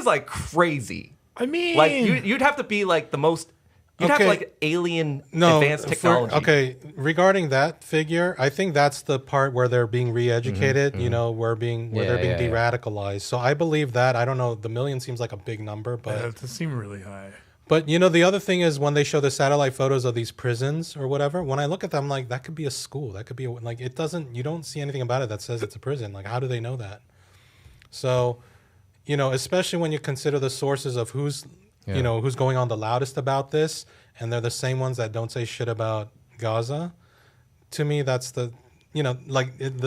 like crazy. I mean, Like you'd have to be like the most. You'd have Okay. like alien No, advanced technology. okay, regarding that figure, I think that's the part where they're being re-educated. Where they're being Yeah. de-radicalized. So I believe that. I don't know. The million seems like a big number, but that does seem really high. But the other thing is when they show the satellite photos of these prisons or whatever, when I look at them, I'm like, that could be a school. That could be you don't see anything about it that says it's a prison. Like, how do they know that? So, especially when you consider the sources of who's going on the loudest about this, and they're the same ones that don't say shit about Gaza. To me, that's the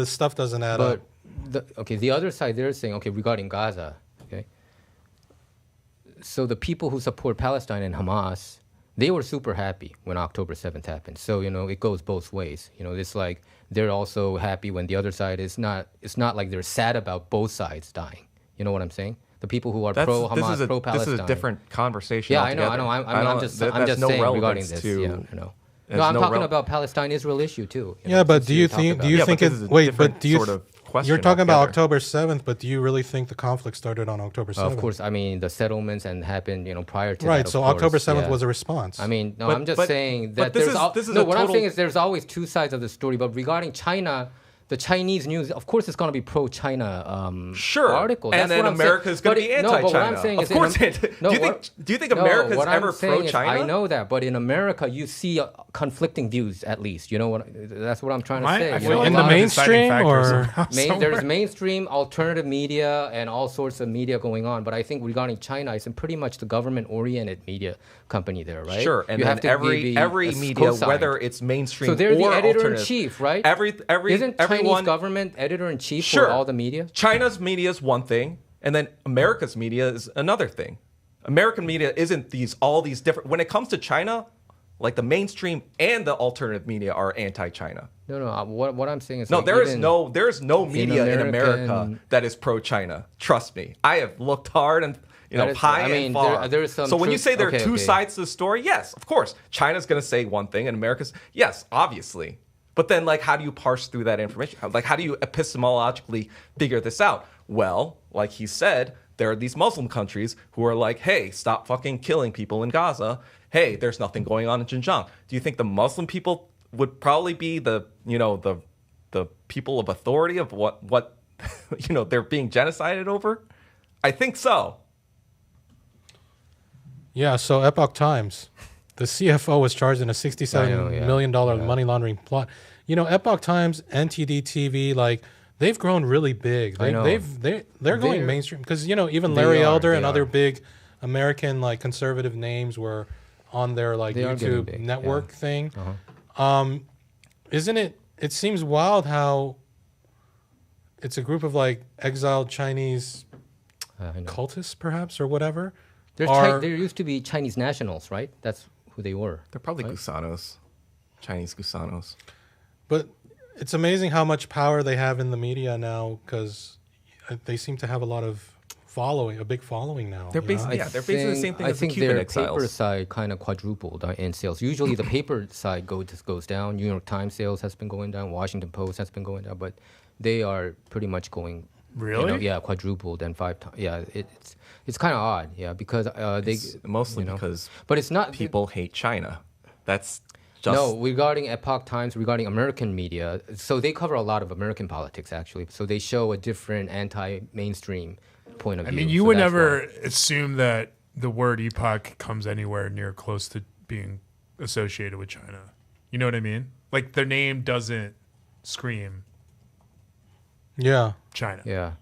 stuff doesn't add up. But the other side, they're saying, okay, regarding Gaza, okay. So the people who support Palestine and Hamas, they were super happy when October 7th happened. So, it goes both ways. It's like they're also happy when the other side is not. It's not like they're sad about both sides dying. You know what I'm saying? The people who are pro-Hamas, pro-Palestine. This is a different conversation. Yeah, altogether. I know. I'm just saying regarding this. No, I'm talking about Palestine-Israel issue too. Yeah, but do you think you're talking about October 7th, but do you really think the conflict started on October 7th? Of course, I mean the settlements and happened, prior to that. Right, so October 7th yeah. was a response. I mean, no, But- I'm just but- saying but that this there's is no. a What I'm total- saying is there's always two sides of the story. But regarding China, the Chinese news, of course, it's going to be pro-China. Sure. Article. And That's then what I'm America's saying. going to be No, but what anti-China. I'm saying Of is course. no, Do you think America's what ever I'm saying is, pro-China? I know that, but in America, you see conflicting views at least. You know what? That's what I'm trying to say. I You feel know, like in a the lot of mainstream or there's mainstream alternative media and all sorts of media going on, but I think regarding China, it's pretty much the government-oriented media company there, right? Sure, and you then have to every media, co-signed. whether it's mainstream So they're the or editor in alternative, chief, right? Isn't Chinese everyone government editor in chief Sure. for all the media? China's media is one thing, and then America's media is another thing. American media isn't all these different. When it comes to China, like the mainstream and the alternative media are anti-China. No. What I'm saying is No, like there is even no media in America American- that is pro-China. Trust me, I have looked hard and That is- high I mean, and far. there is some so when you truth- say there are okay, two okay. sides to the story, yes, of course, China's going to say one thing and America's yes, obviously. But then, like, how do you parse through that information? Like, how do you epistemologically figure this out? Well, like he said, there are these Muslim countries who are like, hey, stop fucking killing people in Gaza. Hey, there's nothing going on in Xinjiang. Do you think the Muslim people would probably be the people of authority of what they're being genocided over? I think so. Yeah, so Epoch Times, the CFO was charged in a $67 million money laundering plot. Epoch Times, NTD TV, like they've grown really big. I know. They're going mainstream because even Larry Elder and other are. big American like conservative names were on their like They are getting YouTube big, network thing. Uh-huh. Isn't it? It seems wild how it's a group of like exiled Chinese I know. cultists, perhaps, or whatever. There used to be Chinese nationals, right? That's who they were. They're probably Gusanos, Chinese Gusanos. But it's amazing how much power they have in the media now because they seem to have a lot of following, a big following now. They're you know? basically they're basically the same thing I as the think Cuban their exiles. paper side kind of quadrupled in sales. Usually the paper side goes down. New York Times sales has been going down. Washington Post has been going down, but they are pretty much going. Really? Yeah, quadrupled and 5 times. Yeah, it's kind of odd. Yeah, because It's mostly because but it's not people hate China. That's just No, regarding Epoch Times, regarding American media, so they cover a lot of American politics actually. So they show a different anti-mainstream point of I view. mean, you so would that's never why. assume that the word epoch comes anywhere near close to being associated with China. You know what I mean? Like their name doesn't scream Yeah. China. Yeah,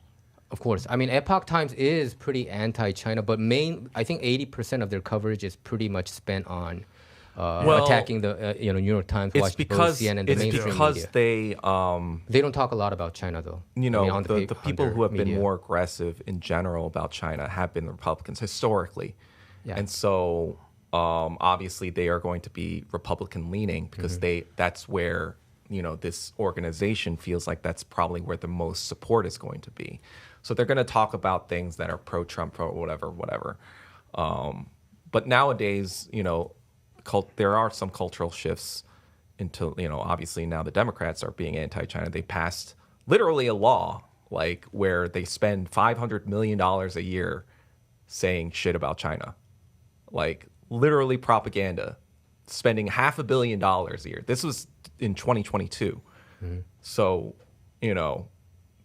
of course. I mean, Epoch Times is pretty anti-China, but I think 80% of their coverage is pretty much spent on attacking the New York Times, It's Washington because Post, CNN, the it's mainstream because media. They don't talk a lot about China, though. On the people who have been media. more aggressive in general about China have been the Republicans historically, and so obviously they are going to be Republican leaning because that's where this organization feels like that's probably where the most support is going to be. So they're going to talk about things that are pro-Trump, whatever. But nowadays, there are some cultural shifts into, obviously now the Democrats are being anti-China. They passed literally a law where they spend $500 million a year saying shit about China, literally propaganda, spending $500 million a year. This was in 2022. So,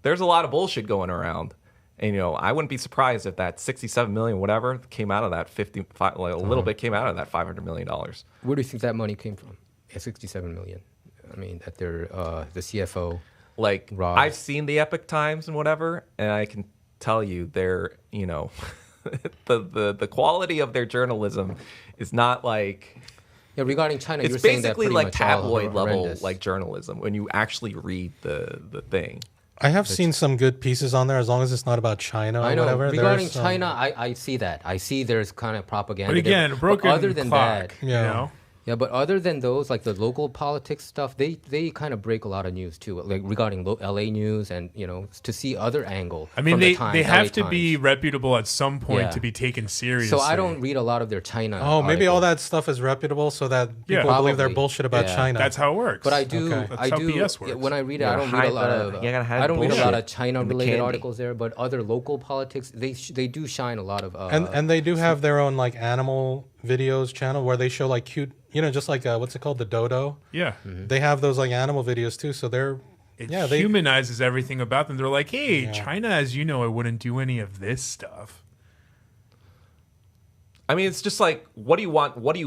there's a lot of bullshit going around. And, I wouldn't be surprised if that 67 million, whatever, came out of that 55, a little bit came out of that $500 million. Where do you think that money came from? 67 million. I mean, that they're the CFO. Rob. I've seen the Epic Times and whatever, and I can tell you they're, the quality of their journalism is not Yeah, regarding China, it's you're saying that basically pretty like much all tabloid level horrendous. journalism when you actually read the thing. I have seen some good pieces on there as long as it's not about China or I know. whatever. Regarding There's some- China, I see that. I see there's kind of propaganda. But again, there. broken But other than clock, that, Yeah. yeah, but other than those, like the local politics stuff, they kind of break a lot of news too, like regarding LA news and to see other angle. I mean, from they the Times, they have LA to be Times. reputable at some point Yeah. to be taken seriously. So I don't read a lot of their China. Oh, maybe all articles. that stuff is reputable so that Yeah. people believe they're Probably. bullshit about Yeah. China. That's how it works. But I do, Okay. That's I how do. BS works. When I read it, You I gotta don't read a hide lot the- of. you gotta hide I don't read a lot bullshit of China in the related candy. articles there, but other local politics, they do shine a lot of. and they do have their own animal videos channel where they show cute, just what's it called, the dodo. Yeah. They have those animal videos too. So they're It they humanizes everything about them. They're like, hey, Yeah. China, as you know, I wouldn't do any of this stuff. I mean, it's just what do you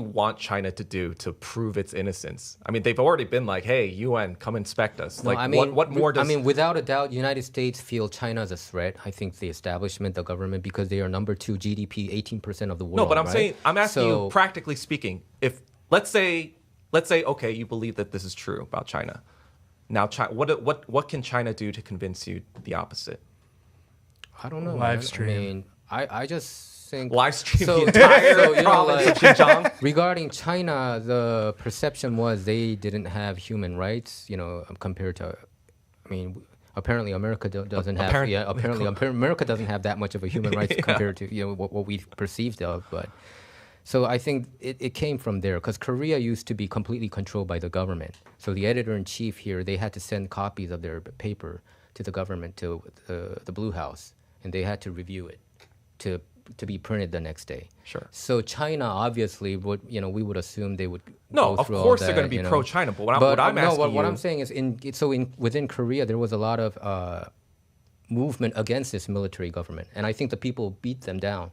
want China to do to prove its innocence? I mean, they've already been like, hey, UN, come inspect us. No, I mean, what more does... I mean, without a doubt, United States feel China as a threat. I think the establishment, the government, because they are number 2 GDP, 18% of the world. No, but I'm right? saying, I'm asking So- you, practically speaking, if let's say, okay, you believe that this is true about China. Now, what can China do to convince you the opposite? I don't know. Live man. stream. I mean, I just think Live stream So- the entire so, province of Xinjiang. regarding China, the perception was they didn't have human rights. Compared to, I mean, apparently America doesn't have. Apparent- Yeah, apparently America doesn't have that much of a human rights compared to what we perceived of, but. So I think it came from there because Korea used to be completely controlled by the government. So the editor-in-chief here, they had to send copies of their paper to the government, to the Blue House, and they had to review it to be printed the next day. Sure. So China obviously would, we would assume they would. No, go of through all course they're that, going to be pro-China. But what I'm no, asking what you, I'm saying is within Korea there was a lot of movement against this military government, and I think the people beat them down.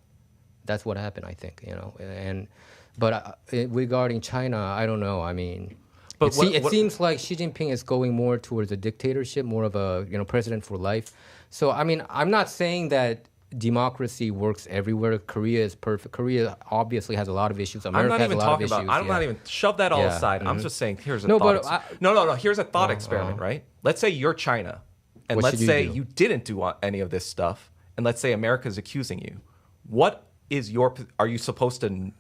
That's what happened, I think, But regarding China, I don't know. I mean, But it seems like Xi Jinping is going more towards a dictatorship, more of a president for life. So I mean, I'm not saying that democracy works everywhere. Korea is perfect. Korea obviously has a lot of issues. I'm America not has even a lot talking of about. issues. I'm not even shove that all Yeah, aside. I'm just saying. Here's a No, thought. but No. Here's a thought experiment, right? Let's say you're China, and What let's should you say do? you didn't do any of this stuff, and let's say America's accusing you. What is are you supposed to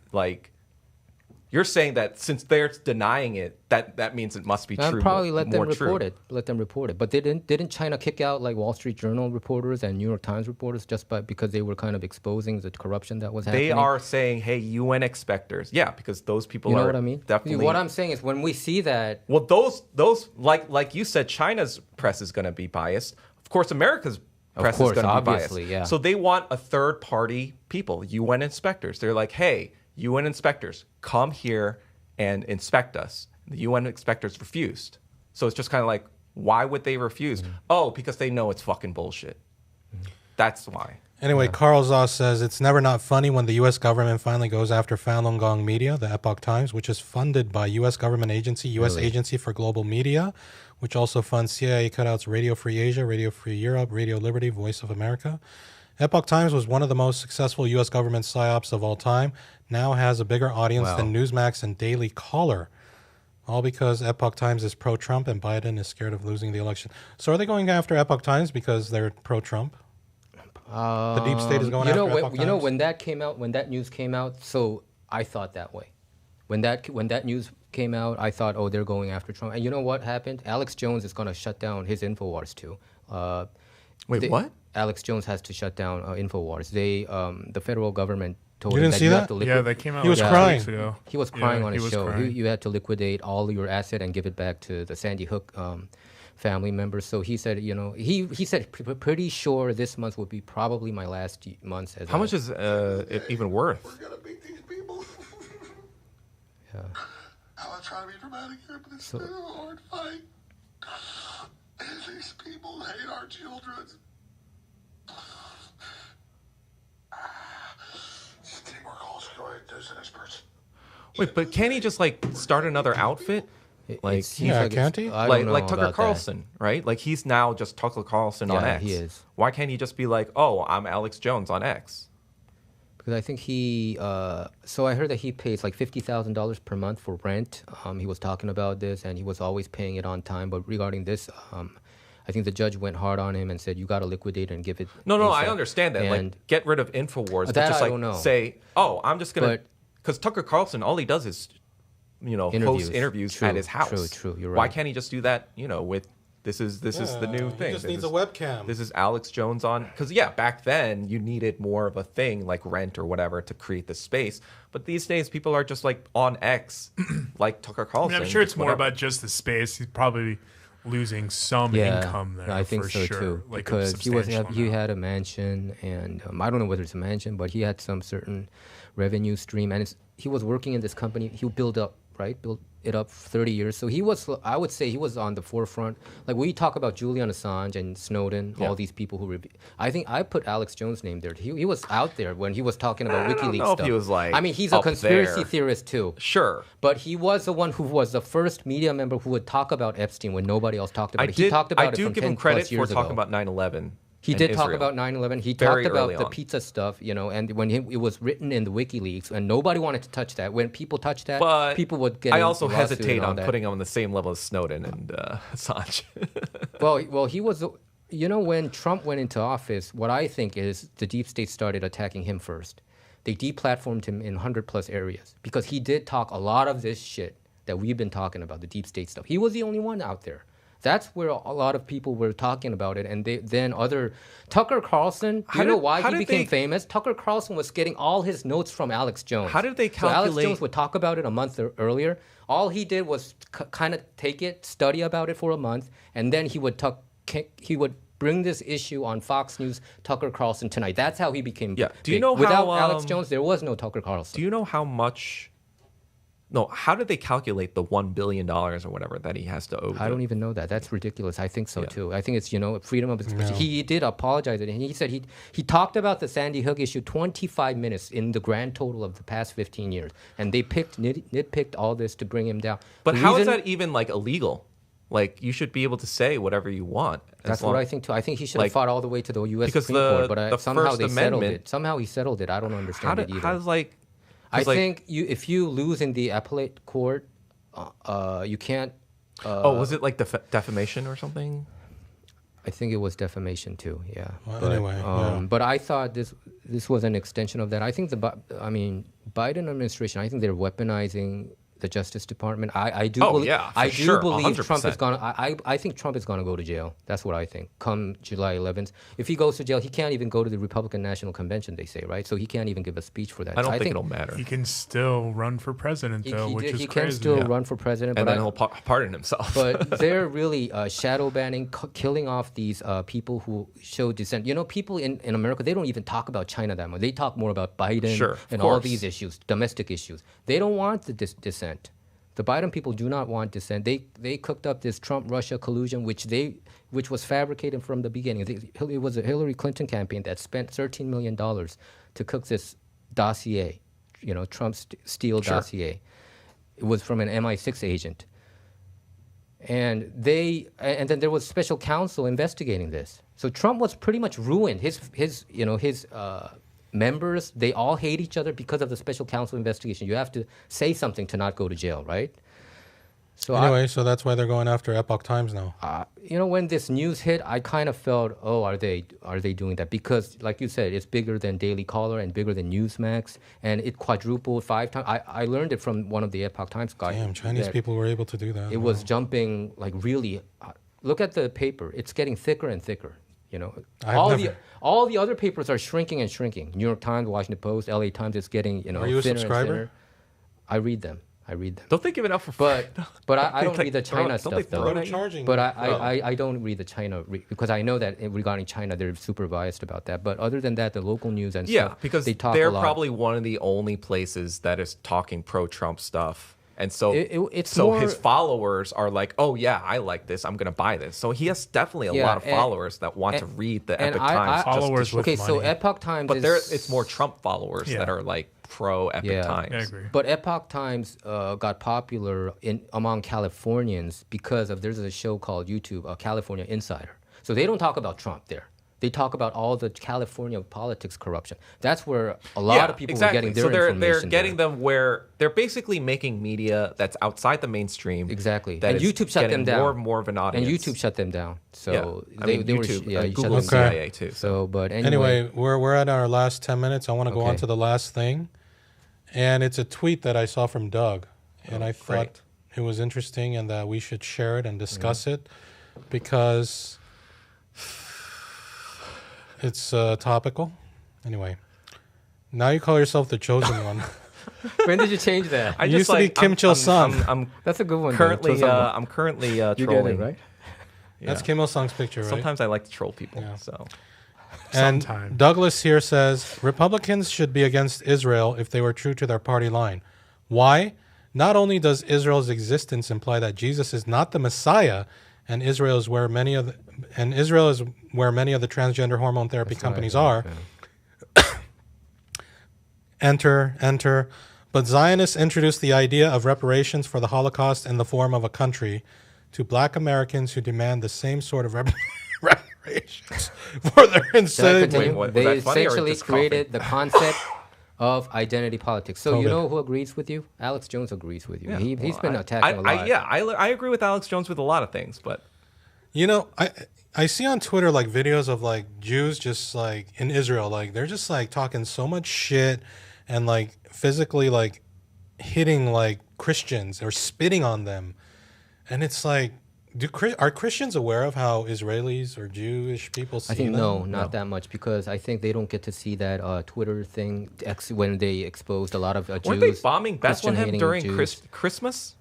You're saying that since they're denying it, that means it must be true. I'd probably let them more report true. it. Let them report it. But didn't China kick out Wall Street Journal reporters and New York Times reporters because they were kind of exposing the corruption that was happening? They are saying, "Hey, UN inspectors." Yeah, because those people You know are what I mean? definitely. What I'm saying is when we see that. Well, those like you said, China's press is going to be biased. Of course, America's press course, is going to be obviously, biased. yeah. So they want a third party people, UN inspectors. They're like, hey, UN inspectors, come here and inspect us. The UN inspectors refused. So it's just kind of like, why would they refuse? Oh, because they know it's fucking bullshit. That's why. Anyway, Carl Zoss says it's never not funny when the U.S. government finally goes after Falun Gong Media, the Epoch Times, which is funded by U.S. government agency, U.S. Agency for Global Media, which also funds CIA cutouts Radio Free Asia, Radio Free Europe, Radio Liberty, Voice of America. Epoch Times was one of the most successful U.S. government psyops of all time. Now has a bigger audience than Newsmax and Daily Caller. All because Epoch Times is pro-Trump and Biden is scared of losing the election. So are they going after Epoch Times because they're pro-Trump? The deep state is going after Epoch Times? You know, when that came out, when that news came out, so I thought that way. When that news came out, I thought, oh, they're going after Trump. And you know what happened? Alex Jones is going to shut down his InfoWars too. Wait, what? Alex Jones has to shut down InfoWars. The federal government told You him didn't that see you that? have to Yeah, liquidate. that came out. He was like crying. 2 weeks ago. He was crying on he his was show. crying. You had to liquidate all your asset and give it back to the Sandy Hook family members. So he said, you know, he said pretty sure this month would be probably my last month. As How much is it even worth? We're gonna beat these people. Yeah. I'm not trying to be dramatic here, but it's been a hard fight. And these people hate our children. Teamwork also great. There's an expert. Wait, but can't he just like start another outfit? Like, It seems Yeah, like can't it's- he? I don't know like Tucker about that. Carlson, right? Like he's now just Tucker Carlson on Yeah, X. he is. Why can't he just be like, oh, I'm Alex Jones on X? Because I think he, so I heard that he pays like $50,000 per month for rent. He was talking about this, and he was always paying it on time. But regarding this, I think the judge went hard on him and said, "You got to liquidate and give it." No, I ASAP." understand that. And Like, get rid of Infowars, but That just I like don't know. say, oh, I'm just gonna, But- because Tucker Carlson, all he does is, you know, Interviews. host interviews True, at his house. true, you're Why right. can't he just do that? You know, with this is the new thing. He just This needs a is- webcam. This is Alex Jones on, because yeah, back then you needed more of a thing like rent or whatever to create the space. But these days people are just like on X, like Tucker I Carlson. mean, I'm sure it's just more whatever. about just the space. He's probably losing some income there. I think for so sure. too. Like a Because he substantial had a mansion, and I don't know whether it's a mansion, but he had some certain revenue stream, and he was working in this company. He built it up 30 years. So he was, I would say, he was on the forefront. Like we talk about Julian Assange and Snowden, all these people who. I think I put Alex Jones' name there. He was out there when he was talking about I don't WikiLeaks know if stuff. he was, like, I mean, he's a up conspiracy there. theorist too. Sure. But he was the one who was the first media member who would talk about Epstein when nobody else talked about it. He talked about I it do from give 10 him credit plus years for talking ago. about 9/11. He and did talk Israel. about 9/11. He Very talked about early the on. pizza stuff, you know, and when it was written in the WikiLeaks, and nobody wanted to touch that. When people touched that, But people would get. I a also lawsuit hesitate and all on that. putting him on the same level as Snowden and Assange. Well, he was. You know, when Trump went into office, what I think is the deep state started attacking him first. They deplatformed him in 100+ areas because he did talk a lot of this shit that we've been talking about, the deep state stuff. He was the only one out there. That's where a lot of people were talking about it, and then other Tucker Carlson. How You know did- why how he did became they- famous? Tucker Carlson was getting all his notes from Alex Jones. How did they So Alex calculate- Jones would talk about it a month earlier. All he did was kind of take it, study about it for a month, and then he would bring this issue on Fox News. Tucker Carlson Tonight. That's how he became. Yeah. Do you big. know Without how, Alex Jones, there was no Tucker Carlson. Do you know how much? No, how did they calculate the $1 billion or whatever that he has to owe? I don't even know that. That's ridiculous. I think so too. I think it's freedom of expression. No. He did apologize, and he said he talked about the Sandy Hook issue 25 minutes in the grand total of the past 15 years, and they nitpicked all this to bring him down. But The how is reason- that even like illegal? Like you should be able to say whatever you want. as That's long- what I think too. I think he should have like- fought all the way to the U.S. because Supreme the- Court, but the somehow First they settled Amendment- it. Somehow he settled it. I don't How understand it did either. how's like? I 'cause, like, think if you lose in the appellate court, you can't. oh, was it like defamation or something? I think it was defamation too. Yeah. Well, anyway, yeah. But I thought this was an extension of that. I think Biden administration. I think they're weaponizing the Justice Department. I do. Oh, believe, yeah, for I do sure, believe Trump 100%. is gonna. I think Trump is gonna go to jail. That's what I think. Come July 11th, if he goes to jail, he can't even go to the Republican National Convention. They say, right? So he can't even give a speech for that. I don't So think it'll matter. He can still run for president, though, which is he crazy. can still run for president, And but then he'll pardon himself. but they're really shadow banning, killing off these people who show dissent. You know, people in America, they don't even talk about China that much. They talk more about Biden Sure, of and all course. these issues, domestic issues. They don't want the dissent. The Biden people do not want dissent. They cooked up this Trump-Russia collusion, which was fabricated from the beginning. It was a Hillary Clinton campaign that spent $13 million to cook this dossier, you know, Trump's Steele dossier. It was from an MI6 agent. and then there was special counsel investigating this. So Trump was pretty much ruined. His members, they all hate each other because of the special counsel investigation. You have to say something to not go to jail, right? So Anyway, so that's why they're going after Epoch Times now. when this news hit, I kind of felt, oh, are they doing that? Because, like you said, it's bigger than Daily Caller and bigger than Newsmax, and it quadrupled 5 times. I learned it from one of the Epoch Times guys. Damn, Chinese people were able to do that. It was jumping like really. Look at the paper; it's getting thicker and thicker. All the other papers are shrinking and shrinking. New York Times, Washington Post, LA Times. It's getting Are you a thinner subscriber? and thinner. I read them. Don't they give it out for free? But I don't read the China stuff though. What are charging? But I don't read the China because I know that regarding China they're super biased about that. But other than that, the local news and Yeah, stuff, because they talk they're a lot. probably one of the only places that is talking pro-Trump stuff. And so, it's so more- his followers are like, oh yeah, I like this. I'm gonna buy this. So he has definitely a lot of followers that want to read the Epoch Times. Followers with okay, so money. Epoch Times, But it's more Trump followers Yeah. that are like pro Epoch Times. I agree. But Epoch Times got popular among Californians because there's a show called YouTube, California Insider. So they don't talk about Trump there. They talk about all the California politics corruption. That's where a lot of people were getting their information. So they're getting them where they're basically making media that's outside the mainstream. Exactly. That And is YouTube shut them getting down. more and more of an audience. And YouTube shut them down. So Yeah. I they mean, were YouTube, you shut Google them Okay. CIA too. So, but Anyway, we're at our last 10 minutes. I want to go on Okay. to the last thing. And it's a tweet that I saw from Doug. And I thought it was interesting and that we should share it and discuss it because it's topical. Anyway, now you call yourself the chosen one. when did you change that? I It just used to be Kim Il-sung. I'm That's a good one. though. currently Chosun-wan. I'm currently you get trolling. it, right? That's Kim Il-sung's picture, right? Sometimes I like to troll people. Yeah. So And Sometimes. Douglas here says Republicans should be against Israel if they were true to their party line. Why? Not only does Israel's existence imply that Jesus is not the Messiah, and Israel is where many of the transgender hormone therapy companies are. Enter. But Zionists introduced the idea of reparations for the Holocaust in the form of a country to black Americans who demand the same sort of reparations for their Should I enslavement. continue? was They that funny or essentially just coughing? created the concept of identity politics. So you COVID. know who agrees with you? Alex Jones agrees with you. Yeah. He's Well, been attacking a lot. I agree with Alex Jones with a lot of things, but You know, I see on Twitter like videos of like Jews just like in Israel, like they're just like talking so much shit and like physically like hitting like Christians or spitting on them. And it's like, are Christians aware of how Israelis or Jewish people see I think them? not that much because I think they don't get to see that Twitter thing when they exposed a lot of Jews. weren't they bombing Bethlehem Christian-hating during Jews. Christmas?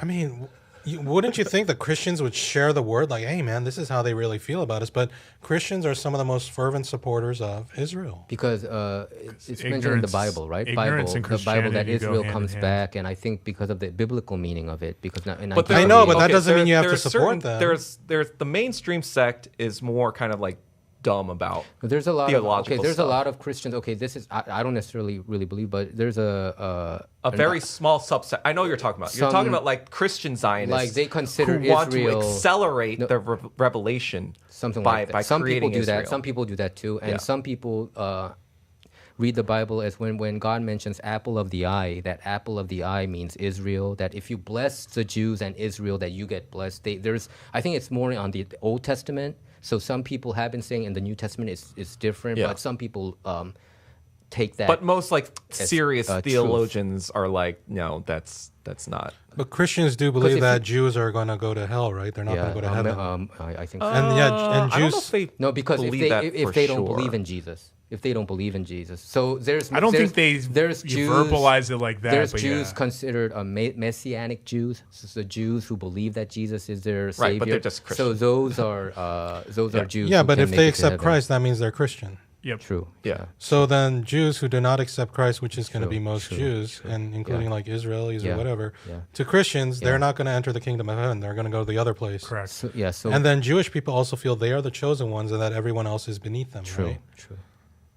I mean, wouldn't you think the Christians would share the word like, hey, man, this is how they really feel about us? But Christians are some of the most fervent supporters of Israel. Because it's mentioned in the Ignorance- Bible, right? ignorance and The Bible that Christianity go Israel hand comes in hand. back, and I think because of the biblical meaning of it, because not, in But I know, but 1948 that doesn't mean you have to there's support them. There's the mainstream sect is more kind of like dumb about. But there's a lot theological there's stuff. a lot of Christians. Okay, this is I don't necessarily really believe, but there's A very small subset. I know what you're talking about. You're Some- talking about like Christian Zionists, Like, they consider who want to Israel- accelerate the revelation. something by, like that. by Some people creating do that. Israel. Some people do that too, and Yeah. some people read the Bible as when God mentions apple of the eye. That apple of the eye means Israel. That if you bless the Jews and Israel, that you get blessed. I think it's more on the Old Testament. So some people have been saying in the New Testament it's different, Yeah. but some people take that. But most like As, serious truth. theologians are like, no, that's not. But Christians do believe if that you- Jews are going to go to hell, right? They're not going to go to heaven. I think so. And yeah, and I don't know Jews. if they No, because believe that if for they don't sure. believe in Jesus, so there's I don't there's- think there's you Jews, verbalize it like that. There's but Jews yeah. considered messianic Jews, so the Jews who believe that Jesus is their savior. Right, but they're just So Christians. those are Jews. Yeah, who but can if make they it to accept heaven. Christ, that means they're Christian. Yep. True. Yeah. So then Jews who do not accept Christ, which is going to True, be most true, Jews, true. and including Yeah. like Israelis Yeah, or whatever, yeah. to Christians, Yeah. they're not going to enter the kingdom of heaven. They're going to go to the other place. Correct. So, yeah. So And then Jewish people also feel they are the chosen ones and that everyone else is beneath them, true. right? True.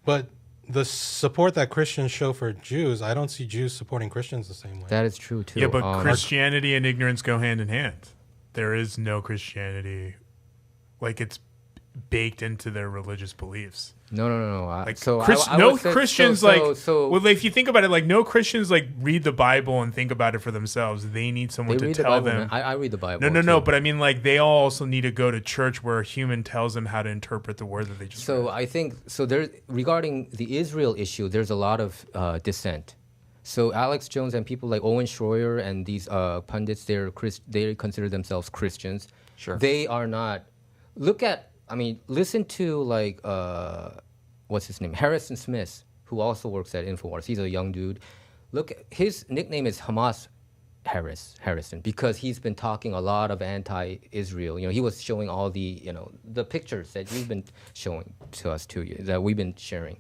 But the support that Christians show for Jews, I don't see Jews supporting Christians the same way. That is true too. Yeah, but Christianity and ignorance go hand in hand. there is no Christianity. Like, it's baked into their religious beliefs. No. Like, So I no would say- Christians so well, if you think about it, like no Christians like read the Bible and think about it for themselves. They need someone they to read the tell Bible, them. man. I read the Bible. No. too. But I mean, like they all also need to go to church where a human tells them how to interpret the word that they just. So read. I think there regarding the Israel issue, there's a lot of dissent. So Alex Jones and people like Owen Schroyer and these pundits, they consider themselves Christians. Sure. They are not. Listen to like what's his name, Harrison Smith, who also works at Infowars. He's a young dude. Look, his nickname is Hamas Harrison, because he's been talking a lot of anti-Israel. You know, he was showing all the the pictures that you've been showing to us too, that we've been sharing.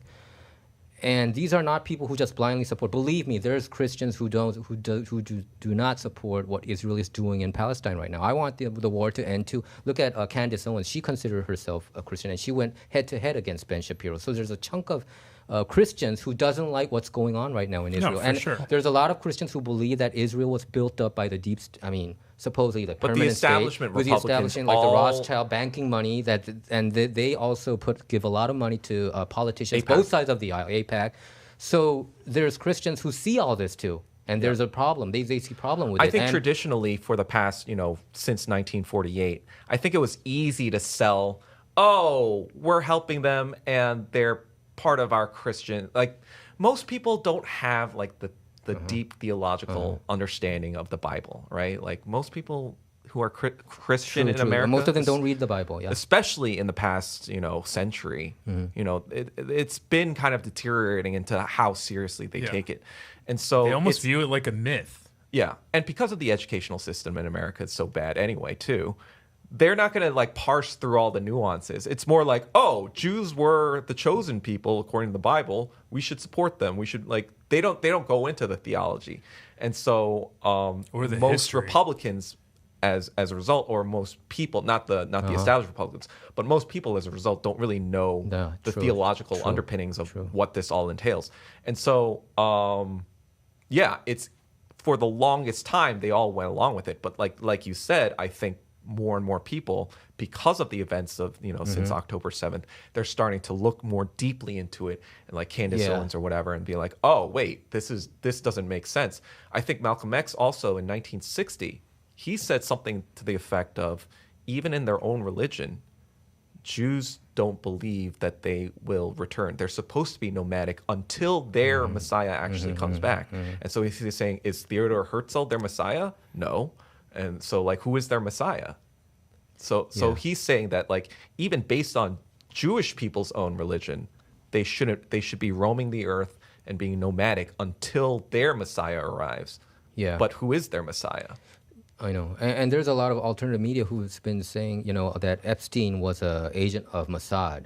And these are not people who just blindly support. Believe me, there's Christians who do not support what Israel is doing in Palestine right now. I want the war to end too. Look at Candace Owens. She considered herself a Christian, and she went head to head against Ben Shapiro. So there's a chunk of Christians who doesn't like what's going on right now in Israel. for And sure. there's a lot of Christians who believe that Israel was built up by the supposedly the But the permanent establishment state, with the Republicans establishment like the all- Rothschild banking money they also give a lot of money to politicians, AIPAC. both sides of the aisle, AIPAC. So there's Christians who see all this too, and there's a problem. They see problem with it. I think And traditionally for the past, since 1948, I think it was easy to sell, oh, we're helping them and they're part of our Christian. Like most people don't have like the deep theological understanding of the Bible, right? Like most people who are Christian in True. America, Most of them don't read the Bible. Yeah. especially in the past, century, it's been kind of deteriorating into how seriously they Yeah. take it. And so They almost it's- view it like a myth. yeah, and because of the educational system in America is so bad anyway, too, they're not going to like parse through all the nuances. It's more like, oh, Jews were the chosen people according to the Bible. We should support them. We should like they don't go into the theology, and so Or the most history. Republicans, as a result, or most people, not the established Republicans, but most people as a result don't really know Yeah, the true, theological true, underpinnings of true. what this all entails, and so it's. For the longest time, they all went along with it. But like you said, I think more and more people, because of the events of since October 7th, they're starting to look more deeply into it, and like Candace Owens or whatever, and be like, oh wait, this doesn't make sense. I think Malcolm X also in 1960, he said something to the effect of, even in their own religion, Jews don't believe that they will return. They're supposed to be nomadic until their Messiah actually comes back. And so he's saying, is Theodor Herzl their Messiah? No. And so like, who is their Messiah? So he's saying that like, even based on Jewish people's own religion, they should be roaming the earth and being nomadic until their Messiah arrives. Yeah. But who is their Messiah? I know, and there's a lot of alternative media who's been saying, that Epstein was an agent of Mossad,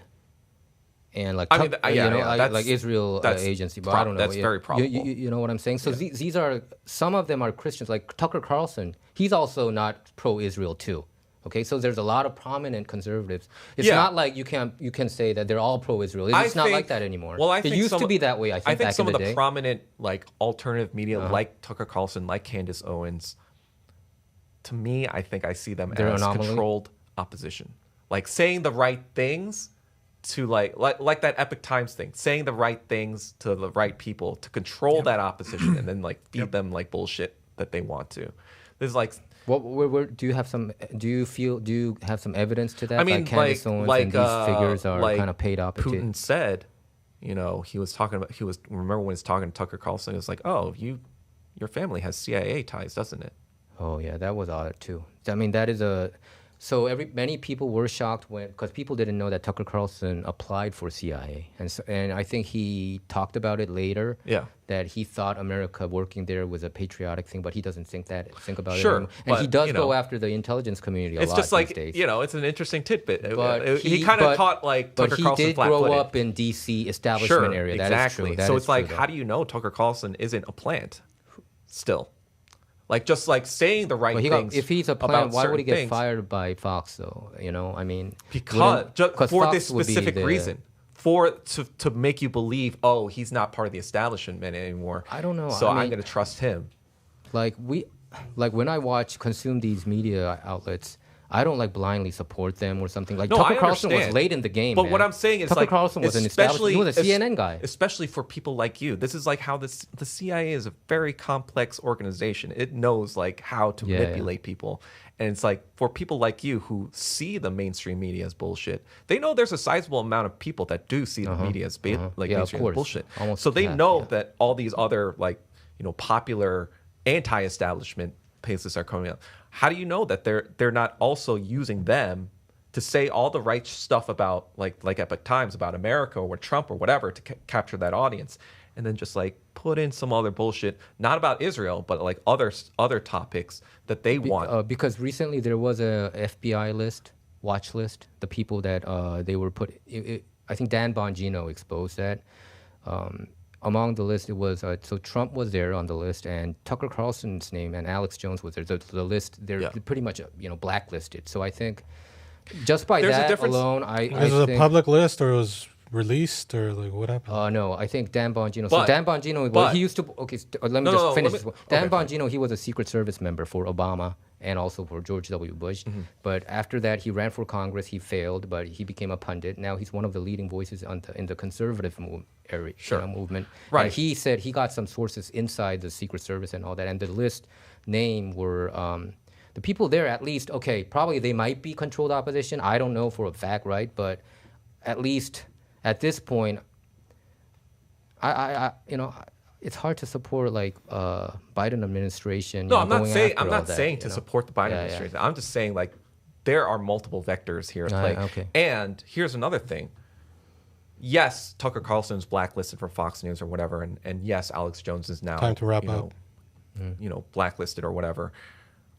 and like like Israel that's agency, but I don't know. That's very probable. You know what I'm saying? So these are, some of them are Christians, like Tucker Carlson. He's also not pro-Israel too. Okay, so there's a lot of prominent conservatives. It's not like you can say that they're all pro-Israel. It's not like that anymore. Well, I it think used to be that way. I think back some in of the the day. prominent like alternative media, like Tucker Carlson, like Candace Owens, to me, I think I see them They're as anomaly? controlled opposition, like saying the right things to like that Epic Times thing, saying the right things to the right people to control that opposition, and then like feed them like bullshit that they want to. There's like. Where do you have some? Do you have some evidence to that? I mean, like Candace Owens and these figures are like kind of paid off. Putin said, he was talking about. Remember when he was talking to Tucker Carlson? He was like, "Oh, your family has CIA ties, doesn't it?" Oh yeah, that was odd too. I mean, that is a. So many people were shocked because people didn't know that Tucker Carlson applied for CIA, and I think he talked about it later. Yeah. That he thought America working there was a patriotic thing, but he doesn't think about it Sure, anymore. And he but, does go after the intelligence community a It's lot just like these days. it's an interesting tidbit. But he kind of caught like Tucker but he Carlson did flat-footed. grow up in D.C. establishment Sure, area. exactly. That is true. That so is it's like, true, how though. do you know Tucker Carlson isn't a plant still? Like just like saying the right things. If he's a about plant, why would he certain get things. fired by Fox though? I mean, Because for Fox this would be specific the- reason, to make you believe, oh, he's not part of the establishment anymore. I don't know. So I I'm mean- going to trust him. Like like when I consume these media outlets, I don't like blindly support them or something. Like No, Tucker I Carlson was understand. late in the game. But man. what I'm saying is, Tucker like, Carlson was an established. He was a CNN guy. Especially for people like you. This is like how the CIA is a very complex organization. It knows like how to manipulate people. And it's like for people like you who see the mainstream media as bullshit, they know there's a sizable amount of people that do see the media as mainstream as bullshit. Almost so they half, know that all these other like, popular anti-establishment places are coming out. How do you know that they're not also using them to say all the right stuff about like Epoch Times about America or Trump or whatever to capture that audience, and then just like put in some other bullshit, not about Israel, but like other topics that they want. Because recently there was a FBI watch list, the people that they were put. I think Dan Bongino exposed that. Among the list, it was so Trump was there on the list, and Tucker Carlson's name and Alex Jones was there. The list, they're pretty much blacklisted. So I think just by There's a that difference. alone, Was it a public list or it was released or like what happened? No, I think Dan Bongino. But- so Dan Bongino, but- he used to. Okay, let me just finish this one. Dan Bongino, he was a Secret Service member for Obama and also for George W. Bush. But after that, he ran for Congress. He failed, but he became a pundit. Now he's one of the leading voices in the conservative movement. Right. And he said he got some sources inside the Secret Service and all that. And the list name were the people there. At least, okay, probably they might be controlled opposition. I don't know for a fact, right? But at least at this point, I it's hard to support like Biden administration. No, you I'm know, not going saying after all that, saying to you know? support the Biden Yeah, yeah. administration. I'm just saying like there are multiple vectors here at play. Okay. And here's another thing. Yes, Tucker Carlson's blacklisted from Fox News or whatever, and yes, Alex Jones is now Time to wrap up. Blacklisted or whatever.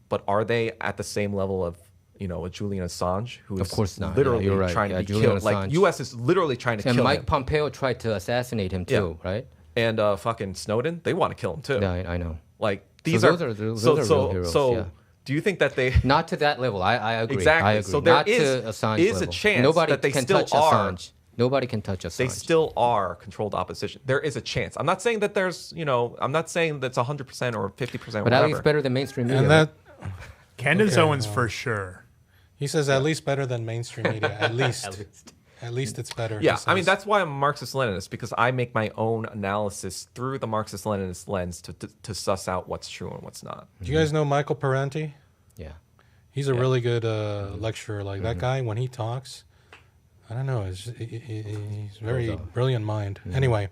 But are they at the same level of a Julian Assange, who is Of course not. literally Yeah, you're right. trying to be Julian killed? Like Assange. U.S. is literally trying to And kill Mike him. Pompeo tried to assassinate him too, right? And fucking Snowden, they want to kill him too. Yeah, I know. Like these those are are real heroes, yeah. do you think that they Not to that level. I agree. Exactly. I agree. So there Not is to Assange a level. chance Nobody that they can still touch are. Assange. Nobody can touch Assange. they still are controlled opposition? There is a chance. I'm not saying that there's I'm not saying that's 100% or 50% or but whatever. at least better than mainstream media. And that Candace Okay, Owens well. for sure. he says at least better than mainstream media. At least. At least it's better. he Yeah, I mean says. that's why I'm a Marxist-Leninist, because I make my own analysis through the Marxist-Leninist lens to suss out what's true and what's not. Do you guys know Michael Parenti? Yeah. He's a really good lecturer. Like that guy, when he talks, I don't know. He's very brilliant mind. Anyway,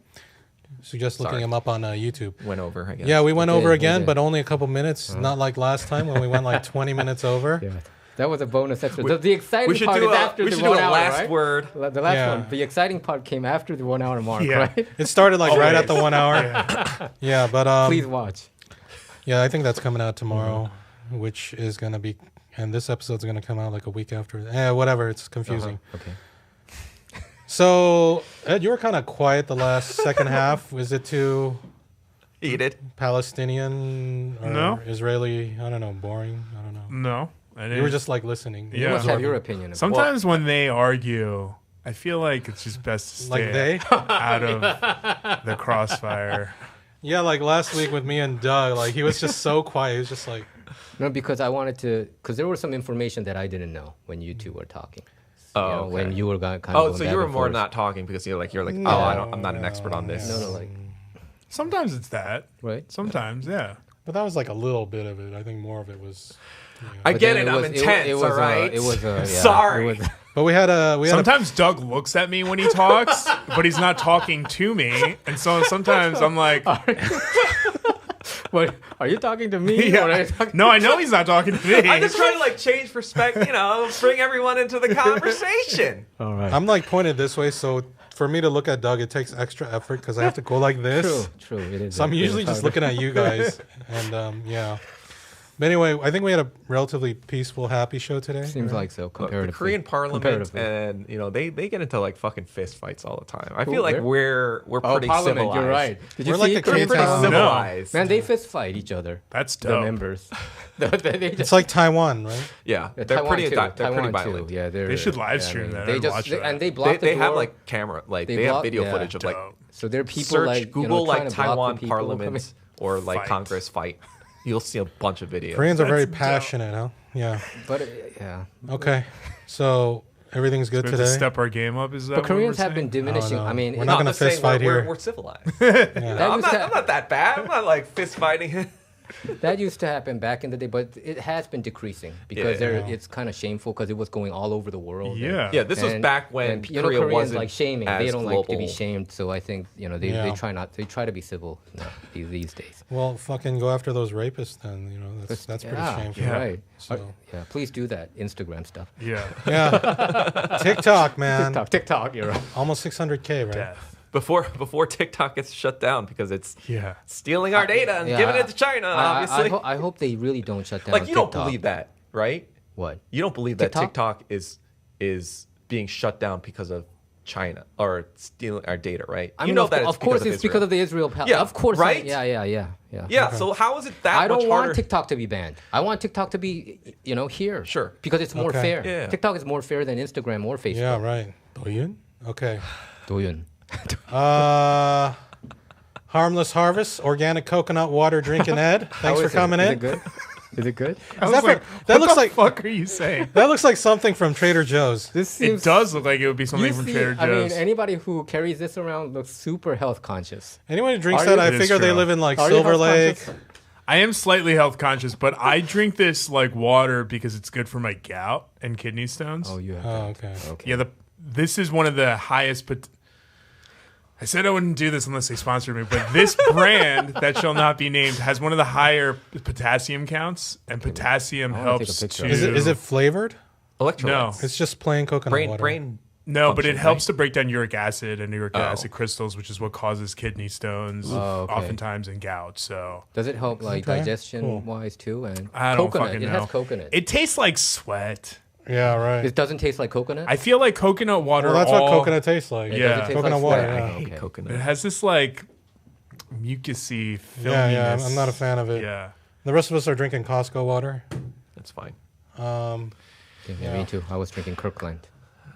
suggest looking Sorry. him up on YouTube. Went over, I guess. Yeah, we went We over did, we again, did. but only a couple minutes. Not like last time when we went like 20 minutes over. Yeah. That was a bonus episode. The exciting we should part do is a after we the should do 1 a hour, last right? word. The last Yeah. one. The exciting part came after the 1 hour mark, Yeah. right? It started like right at the Always. 1 hour. Yeah, but Please watch. yeah, I think that's coming out tomorrow, which is gonna be, and this episode's gonna come out like a week after. Whatever. It's confusing. Okay. So Ed, you were kind of quiet the last second half. Was it too Eat it. Palestinian or No. Israeli? I don't know. Boring. I don't know. No, I didn't. You were just like listening. Yeah. You must have Absorbing. your opinion. About Sometimes when they argue, I feel like it's just best to Like stay they? out of the crossfire. Yeah, like last week with me and Doug, like he was just so quiet. He was just like, No, because I wanted to, because there was some information that I didn't know when you two were talking. Oh, You know, okay. when you were kind of Oh, going so back you were and more forth. not talking because you're like, I'm not an expert on this. No, like, Sometimes it's that. right? Sometimes, yeah. but that was like a little bit of it. I think more of it was. I But get then it. I'm intense. It was, all right. it was, yeah, Sorry. It was, But we had a Sometimes Doug looks at me when he talks, but he's not talking to me. And so sometimes I'm like, what, are you talking to me? yeah. Or are you talking No, I know he's not talking to me. I'm just trying to like change perspective, bring everyone into the conversation. All right. I'm like pointed this way, so for me to look at Doug, it takes extra effort because I have to go like this. True. It is. So I'm usually just looking at you guys, and yeah. But anyway, I think we had a relatively peaceful, happy show today. Seems right? like so. Look, Comparatively. the Korean Parliament, Comparatively. and they get into like fucking fist fights all the time. I Who, feel like where? we're Oh, pretty Parliament. civilized. You're right. Did you We're see like a Korean Pretty Ktown. Parliament? civilized. Man, they fist fight each other. That's The dope. members. They It's like Taiwan, right? Yeah, Yeah, they're Taiwan pretty too. they're Taiwan pretty too. violent. Yeah, They should live stream that They and just watch that. and they They, block they the have door. like camera, like They they have block- video yeah. footage of like Dope. So there are people search like Google trying like to block the Taiwan people Parliament or like Fight. Congress fight. You'll see a bunch of videos. Koreans are very That's passionate, huh? Yeah. But yeah. Okay. So everything's good We have to today. step our game up. Is that But what Koreans we're have been saying? diminishing. no. I mean, We're it- not gonna just saying fist fight here. We're civilized. that I'm used to- not that bad. I'm not like fist fighting. That used to happen back in the day, but it has been decreasing because Yeah. it's kind of shameful because it was going all over the world. Yeah. Yeah, this was back when you know, Korea Koreans wasn't like shaming. as They don't like to be global. shamed, so I think they Yeah. they try to be civil these days. Well, fucking go after those rapists then. That's pretty yeah, shameful. Yeah. Right. So- Yeah, please do that Instagram stuff. Yeah. Yeah. TikTok, man. TikTok, you're right. Almost 600K, right? Death. Before TikTok gets shut down because it's Yeah. stealing our data and giving it to China. Obviously, I hope they really don't shut down. like you don't TikTok. believe that, right? What? You don't believe TikTok? that TikTok is being shut down because of China or stealing our data, right? I you mean, know of, that of course it's because Israel. of the Israel. Yeah, of course. right? Yeah. Yeah. So how is it that I don't much want harder? TikTok to be banned. I want TikTok to be, here. Sure. Because it's more Okay. fair. Yeah. TikTok is more fair than Instagram or Facebook. Yeah, right. Doyun? Okay. Doyun. Harmless Harvest, organic coconut water drinking Ed. How Thanks for is it? coming Is in. it good? Is it good? I was that like, that what looks the like fuck are you saying? that looks like something from Trader Joe's. This It does look like it would be something from Trader I mean, Joe's. anybody who carries this around looks super health conscious. Anyone who drinks Are that, you? I It is figure they true. live in like Are you Silver health Lake. conscious? I am slightly health conscious, but I drink this like water because it's good for my gout and kidney stones. Oh, you have Oh, that. okay. Yeah, this is one of the highest. I said I wouldn't do this unless they sponsored me, but this brand that shall not be named has one of the higher potassium counts, and potassium I wanna take a helps picture to. of Is it flavored? Electrolytes. No. It's just plain coconut water. brain. No, but it function, helps to break down uric acid and uric Oh. acid crystals, which is what causes kidney stones, Oh, okay. oftentimes in gout. So Does it help like Okay, digestion cool. wise too? And I don't coconut. fucking It know. has coconut. It tastes like sweat. Yeah, right. It doesn't taste like coconut. I feel like coconut water. Well, that's what coconut tastes like. It Yeah. doesn't taste Coconut like water, sweat. yeah. I hate Okay. coconut. It has this like mucusy filminess. Yeah, I'm not a fan of it. Yeah. The rest of us are drinking Costco water. That's fine. Yeah, me too. I was drinking Kirkland.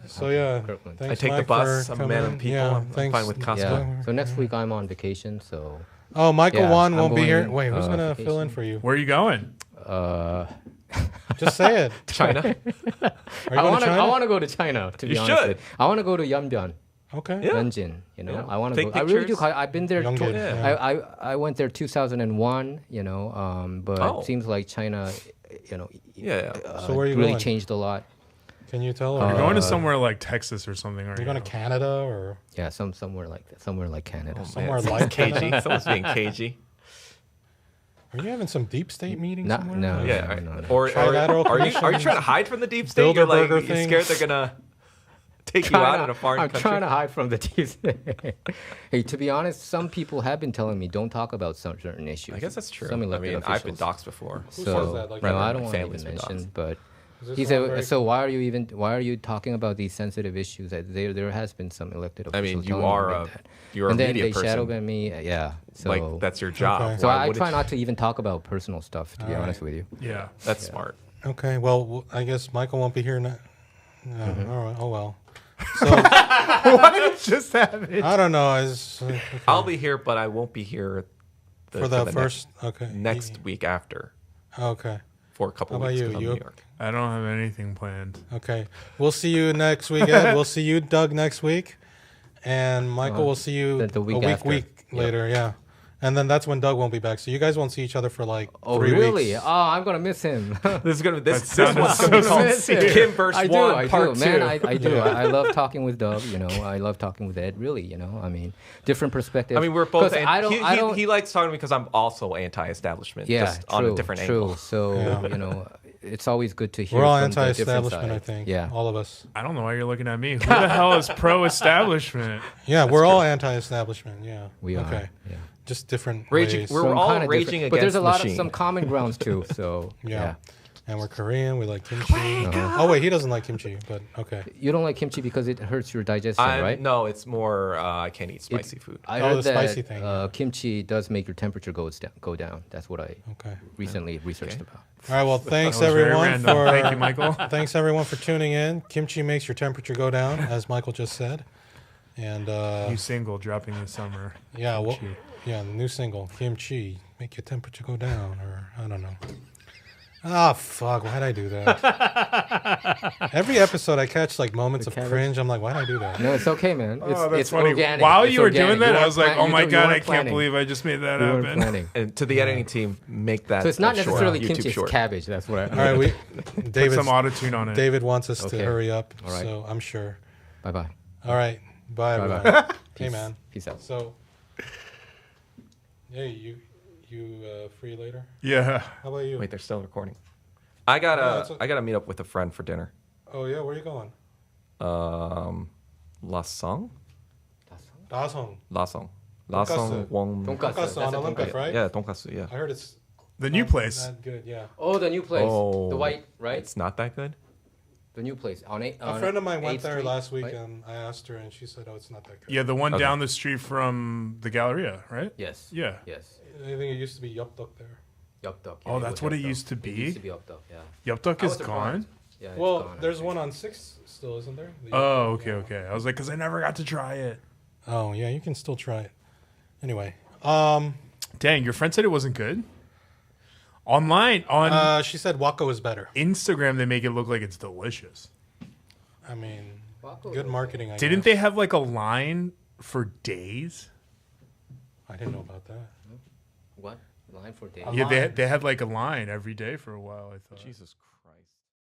So yeah, Kirkland. thanks, I take the Mike, bus. for I'm a man of coming. the people. Yeah, I'm thanks. fine with Costco. Yeah. So next week I'm on vacation. So Oh, Michael Yeah, Wan I'm won't be here. going, Wait, who's gonna vacation. fill in for you? Where are you going? Just say it. China. Are you I going want to to. China? I want to go to China. To be You honest, should. with you. I want to go to Yeonbyeon, Okay. Yeah. Yeonjin. Yeah. I want to Take go. I really do. pictures. I've been there. Yeongjin, yeah. I went there 2001. But Oh. it seems like China, Yeah. So where are you really going? changed a lot. Can you tell? You're Or going to somewhere like Texas or something, aren't you're you? going to Canada or Yeah, somewhere like that. Somewhere like Canada. somewhere Man, like cagey. Canada? Someone's being cagey. Are you having some deep state meeting No, somewhere? no. Yeah. No, right. no, no. Or Trilateral are you commission? trying to hide from the deep state? You're Bilderberger like you're scared things? they're gonna take you out in a foreign I'm country. trying to hide from the TSA. Hey, to be honest, some people have been telling me don't talk about some certain issues. I guess that's true. Some I elected mean, officials. I've been doxxed before. Who So says that? Like, no, I my don't want to even family's been mention. doxxed. But Is this he one said, very- so why are you talking about these sensitive issues? That there has been some elected I officials. mean, you telling me are about a that. you're and a then media they shadow person. ban me. Yeah. So Like that's your job. Okay. so Why I wouldn't try you- not to even talk about personal stuff. To be All honest right. with you. Yeah. That's smart. Okay. Well, I guess Michael won't be here. No. All right. Oh well. So What just happened? I don't know. Okay. I'll be here, but I won't be here for the first. Okay. next week after Okay. for a couple How about weeks. you? 'cause I'm in You- New York. I don't have anything planned. Okay. We'll see you next weekend. We'll see you, Doug, next week, and Michael will see you the week a week after. later. Yeah. And then that's when Doug won't be back. So you guys won't see each other for like Oh 3 really? weeks. Oh, I'm gonna miss him. This is gonna this sounded one's so gonna be called sincere. Kim versus I do, One I Part do, 2. man. I do. I love talking with Doug. I love talking with Ed. Really, I mean, different perspectives. I mean, we're both. 'Cause I don't. I don't. He likes talking to me because I'm also anti-establishment. yeah, just true, on a different true. angle. So Yeah. it's always good to hear. We're all from the different anti-establishment, I side. think. Yeah. All of us. I don't know why you're looking at me. Who the hell is pro-establishment? Yeah, we're all anti-establishment. Yeah. We are. Okay. Yeah. Just different Raging- ways. we're So I'm all kinda raging different. But there's against a lot machine. of some common grounds too. So Yeah. And we're Korean. We like kimchi. Uh-huh. Oh wait, he doesn't like kimchi, but okay. You don't like kimchi because it hurts your digestion, right? No, it's more I can't eat spicy food. I Oh, heard the that spicy thing, yeah. kimchi does make your temperature go down. That's what I Okay. recently researched about. All right. Well, thanks That was very everyone random. for Thank you, Michael. thanks everyone for tuning in. Kimchi makes your temperature go down, as Michael just said. And New single dropping this summer. yeah, well, Kimchi. yeah, the new single Kimchi. make your temperature go down, or I don't know. Ah, fuck! Why'd I do that? Every episode, I catch like moments of cringe. I'm like, why'd I do that? No, it's okay, man. It's funny. organic. While It's you were organic. doing that, You I was like, weren't oh my you God, weren't I can't planning. believe I just made that You weren't happen. planning. And to the editing team, make that. So it's not a short necessarily YouTube kimchi, it's short. cabbage. That's what I. All right, Put David. some auto-tune on it. David wants us to Okay. hurry up, All right. so I'm sure. Bye bye. All right, bye, Bye-bye. everyone. Hey, Peace. man. Peace out. So, hey, you free later? Yeah. How about you? Wait, they're still recording. No, it's I gotta meet up with a friend for dinner. Oh yeah, where are you going? Lasong? Dazhong. Lasong. Donkasu. Lasong Wong. Donkasu. Donkasu on That's a Olympus, donkasu. right? Yeah, donkasu. Yeah. I heard it's The new place. not good. Yeah. Oh, the new place. Oh. The white, right? It's not that good. The new place on eight. A friend of mine went 8th there Street, last week, right? and I asked her, and she said, "Oh, it's not that good." Yeah, the one Okay. down the street from the Galleria, right? Yes. Yeah. Yes. I think it used to be Yupduk there. Yupduk. Oh, that's what it used to It be? used to be Yupduk, yeah. Yupduk I is was surprised. gone? Yeah, it's Well, gone, I there's think. one on 6th still, isn't there? The Oh, Yupduk, okay, yeah. okay. I was like, because I never got to try it. Oh yeah, you can still try it. Anyway, Dang, your friend said it wasn't good? Online, on she said Wako is better. Instagram, they make it look like it's delicious. I mean, Wako good is marketing. I Didn't guess. they have like a line for days? I didn't know about that. What? Line for days. Yeah, line? they had like a line every day for a while, I thought. Jesus Christ.